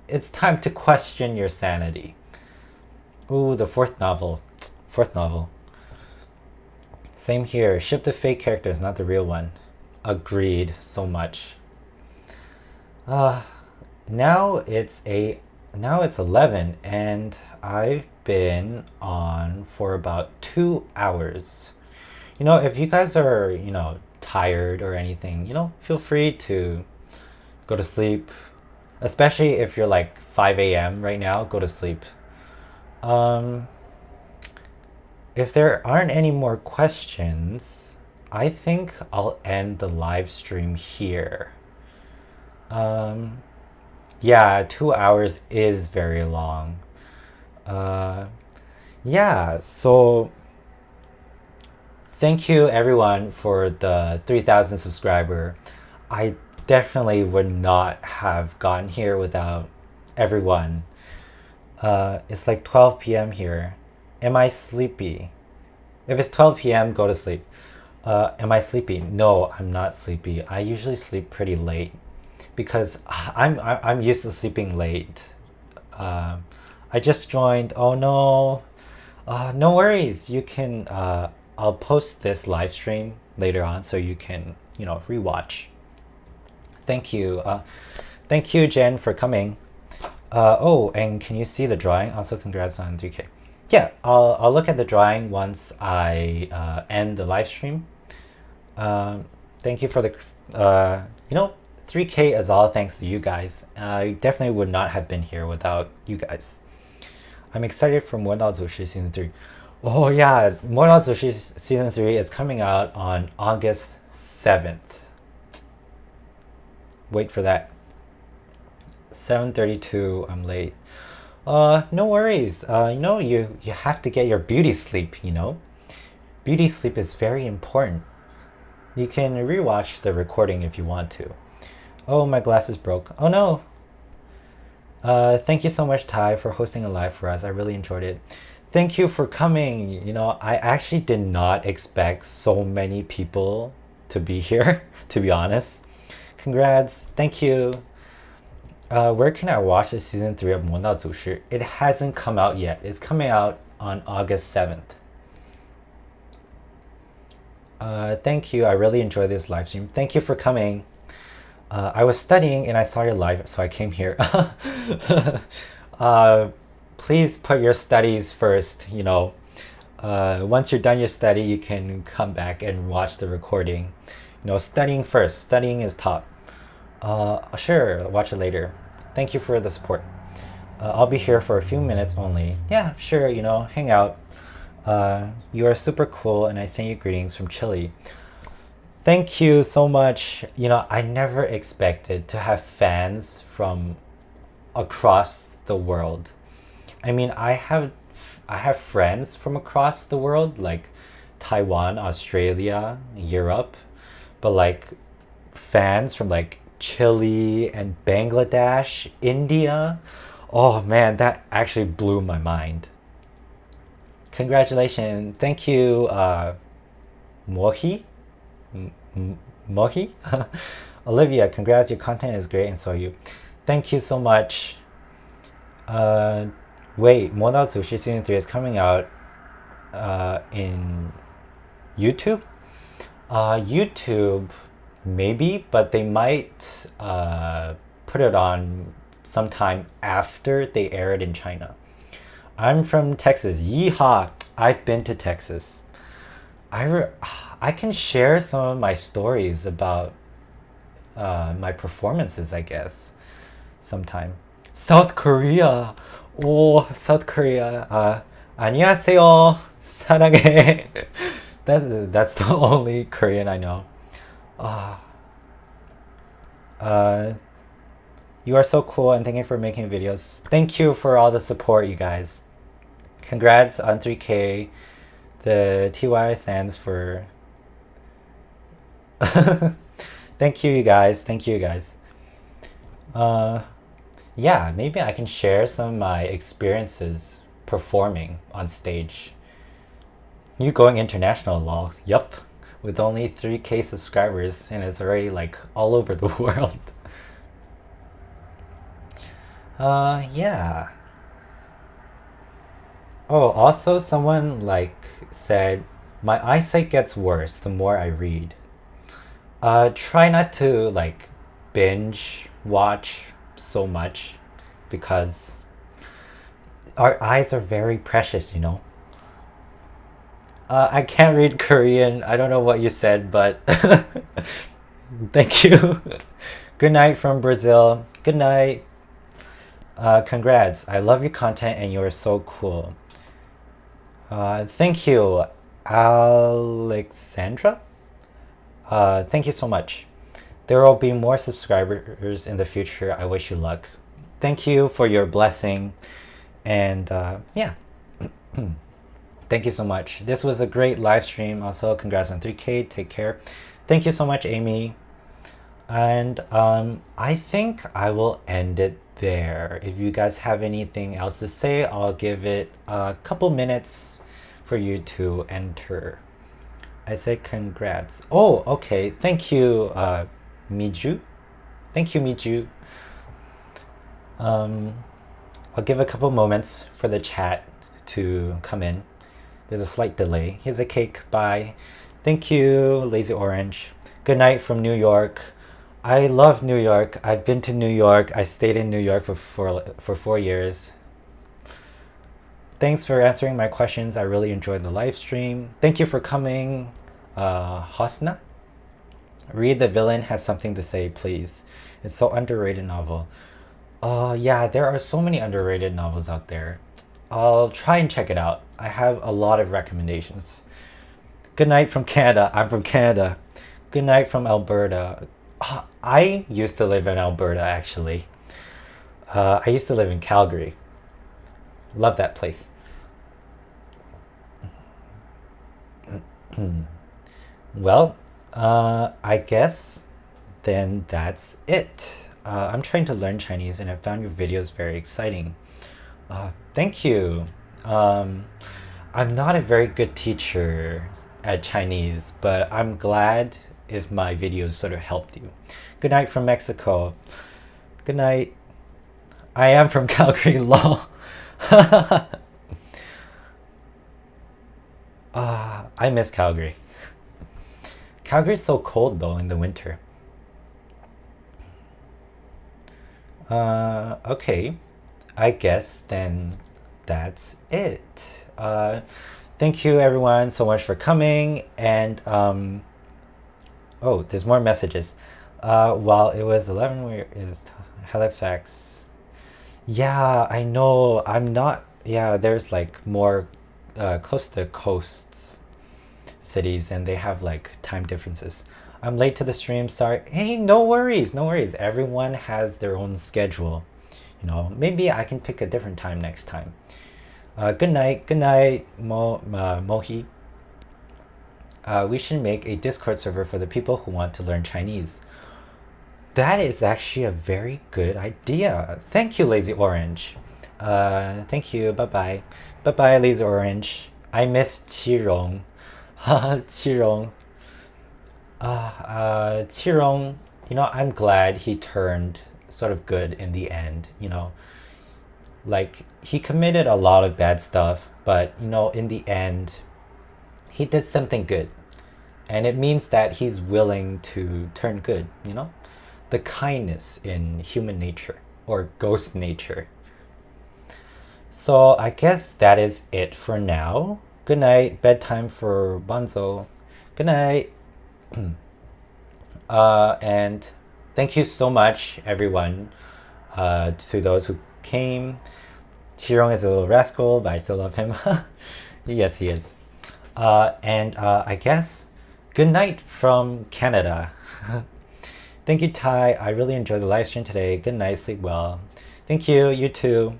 it's time to question your sanity. Ooh, the fourth novel. Fourth novel. Same here. Ship the fake characters, not the real one. Agreed so much. Uh, now it's 11 and I've been on for about 2 hours. If you guys are, tired or anything, feel free to go to sleep. Especially if you're like 5 a.m. right now, go to sleep. Um, if there aren't any more questions, I think I'll end the live stream here. Um, yeah, 2 hours is very long. Uh, yeah, so thank you everyone for the 3,000 subscriber. I definitely would not have gotten here without everyone. It's like 12 p.m. here. Am I sleepy? If it's 12 p.m., go to sleep. Am I sleepy? No, I'm not sleepy. I usually sleep pretty late because I'm used to sleeping late. Uh, I just joined. Oh no. No worries. You can. I'll post this live stream later on so you can rewatch. Thank you. Thank you, Jen, for coming. Oh, and can you see the drawing? Also, congrats on 3K. Yeah, I'll look at the drawing once I end the live stream. Thank you for the, 3K is all thanks to you guys. I definitely would not have been here without you guys. I'm excited for 魔道祖师 Season 3. Oh yeah, 魔道祖师 Season 3 is coming out on August 7th. Wait for that. 7:32, I'm late. No worries. You have to get your beauty sleep. Beauty sleep is very important. You can rewatch the recording if you want to. Oh, my glasses broke. Oh no. Thank you so much, Ty, for hosting a live for us. I really enjoyed it. Thank you for coming. I actually did not expect so many people to be here, to be honest. Congrats. Thank you. Where can I watch the season 3 of 魔道祖师? It hasn't come out yet. It's coming out on August 7th. Thank you. I really enjoyed this live stream. Thank you for coming. I was studying and I saw your live, so I came here. Please put your studies first. Once you're done your study, you can come back and watch the recording. Studying first. Studying is top. Sure, watch it later. Thank you for the support. I'll be here for a few minutes only. Yeah, sure, hang out. You are super cool and I send you greetings from Chile. Thank you so much. I never expected to have fans from across the world. I mean, I have friends from across the world, like Taiwan, Australia, Europe, but like fans from like Chile and Bangladesh, India. Oh man, that actually blew my mind. Congratulations. Thank you, Mohi? Mohi? Olivia, congrats. Your content is great and so are you. Thank you so much. Wait, Modal Sushi Season 3 is coming out in YouTube? YouTube, maybe, but they might put it on sometime after they air it in China. I'm from Texas. Yeehaw! I've been to Texas. I can share some of my stories about my performances, I guess, sometime. South Korea. Oh, South Korea. 안녕하세요. 사랑해. That's the only Korean I know. You are so cool and thank you for making videos. Thank you for all the support, you guys. Congrats on 3K. The TY stands for... Thank you, you guys. Thank you, guys. Yeah, maybe I can share some of my experiences performing on stage. You going international, lol. Yup. With only 3K subscribers and it's already like all over the world. Yeah. Oh, also someone like said, my eyesight gets worse the more I read. Try not to like binge watch so much because our eyes are very precious, you know. I can't read Korean. I don't know what you said, but thank you. Good night from Brazil. Good night. Congrats. I love your content and you're so cool. Thank you, Alexandra. Thank you so much. There will be more subscribers in the future. I wish you luck. Thank you for your blessing. And yeah. Thank you so much. This was a great live stream. Also, congrats on 3K. Take care. Thank you so much, Amy. And I think I will end it there. If you guys have anything else to say, I'll give it a couple minutes for you to enter. I said congrats. Oh, okay. Thank you, Miju. Thank you, Miju. I'll give a couple moments for the chat to come in. There's a slight delay. Here's a cake. Bye. Thank you, Lazy Orange. Good night from New York. I love New York. I've been to New York. I stayed in New York for 4 years. Thanks for answering my questions. I really enjoyed the live stream. Thank you for coming, Hosna. Read The Villain Has Something to Say, please. It's so underrated novel. Yeah, there are so many underrated novels out there. I'll try and check it out. I have a lot of recommendations. Good night from Canada. I'm from Canada. Good night from Alberta. I used to live in Alberta, actually. I used to live in Calgary. Love that place. Well, I guess then that's it. I'm trying to learn Chinese and I found your videos very exciting. Thank you. I'm not a very good teacher at Chinese, but I'm glad if my videos sort of helped you. Good night from Mexico. Good night. I am from Calgary, lol. I miss Calgary. Calgary's so cold though in the winter. Okay. I guess then that's it. Thank you everyone so much for coming and oh, there's more messages. While it was 11, where is Halifax? Yeah, I know. I'm not. Yeah, there's like more close to coasts cities and they have like time differences. I'm late to the stream. Sorry. Hey, no worries. No worries. Everyone has their own schedule. You know, maybe I can pick a different time next time. Good night. Good night, Mohi. We should make a Discord server for the people who want to learn Chinese. That is actually a very good idea. Thank you, Lazy Orange. Thank you. Bye bye. Bye bye, Lazy Orange. I miss Qirong. Qirong. Qirong, I'm glad he turned sort of good in the end. Like, he committed a lot of bad stuff, but, in the end, he did something good. And it means that he's willing to turn good. The kindness in human nature or ghost nature. So I guess that is it for now. Good night. Bedtime for Bonzo. Good night. And thank you so much, everyone, to those who came. Chirong is a little rascal, but I still love him. Yes, he is. And I guess good night from Canada. Thank you, Ty. I really enjoyed the live stream today. Good night. Sleep well. Thank you. You too.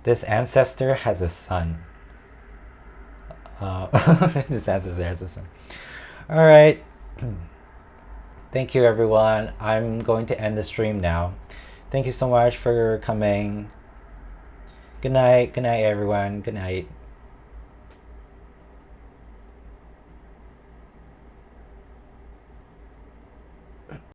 This ancestor has a son. This ancestor has a son. All right. Thank you, everyone. I'm going to end the stream now. Thank you so much for coming. Good night. Good night, everyone. Good night.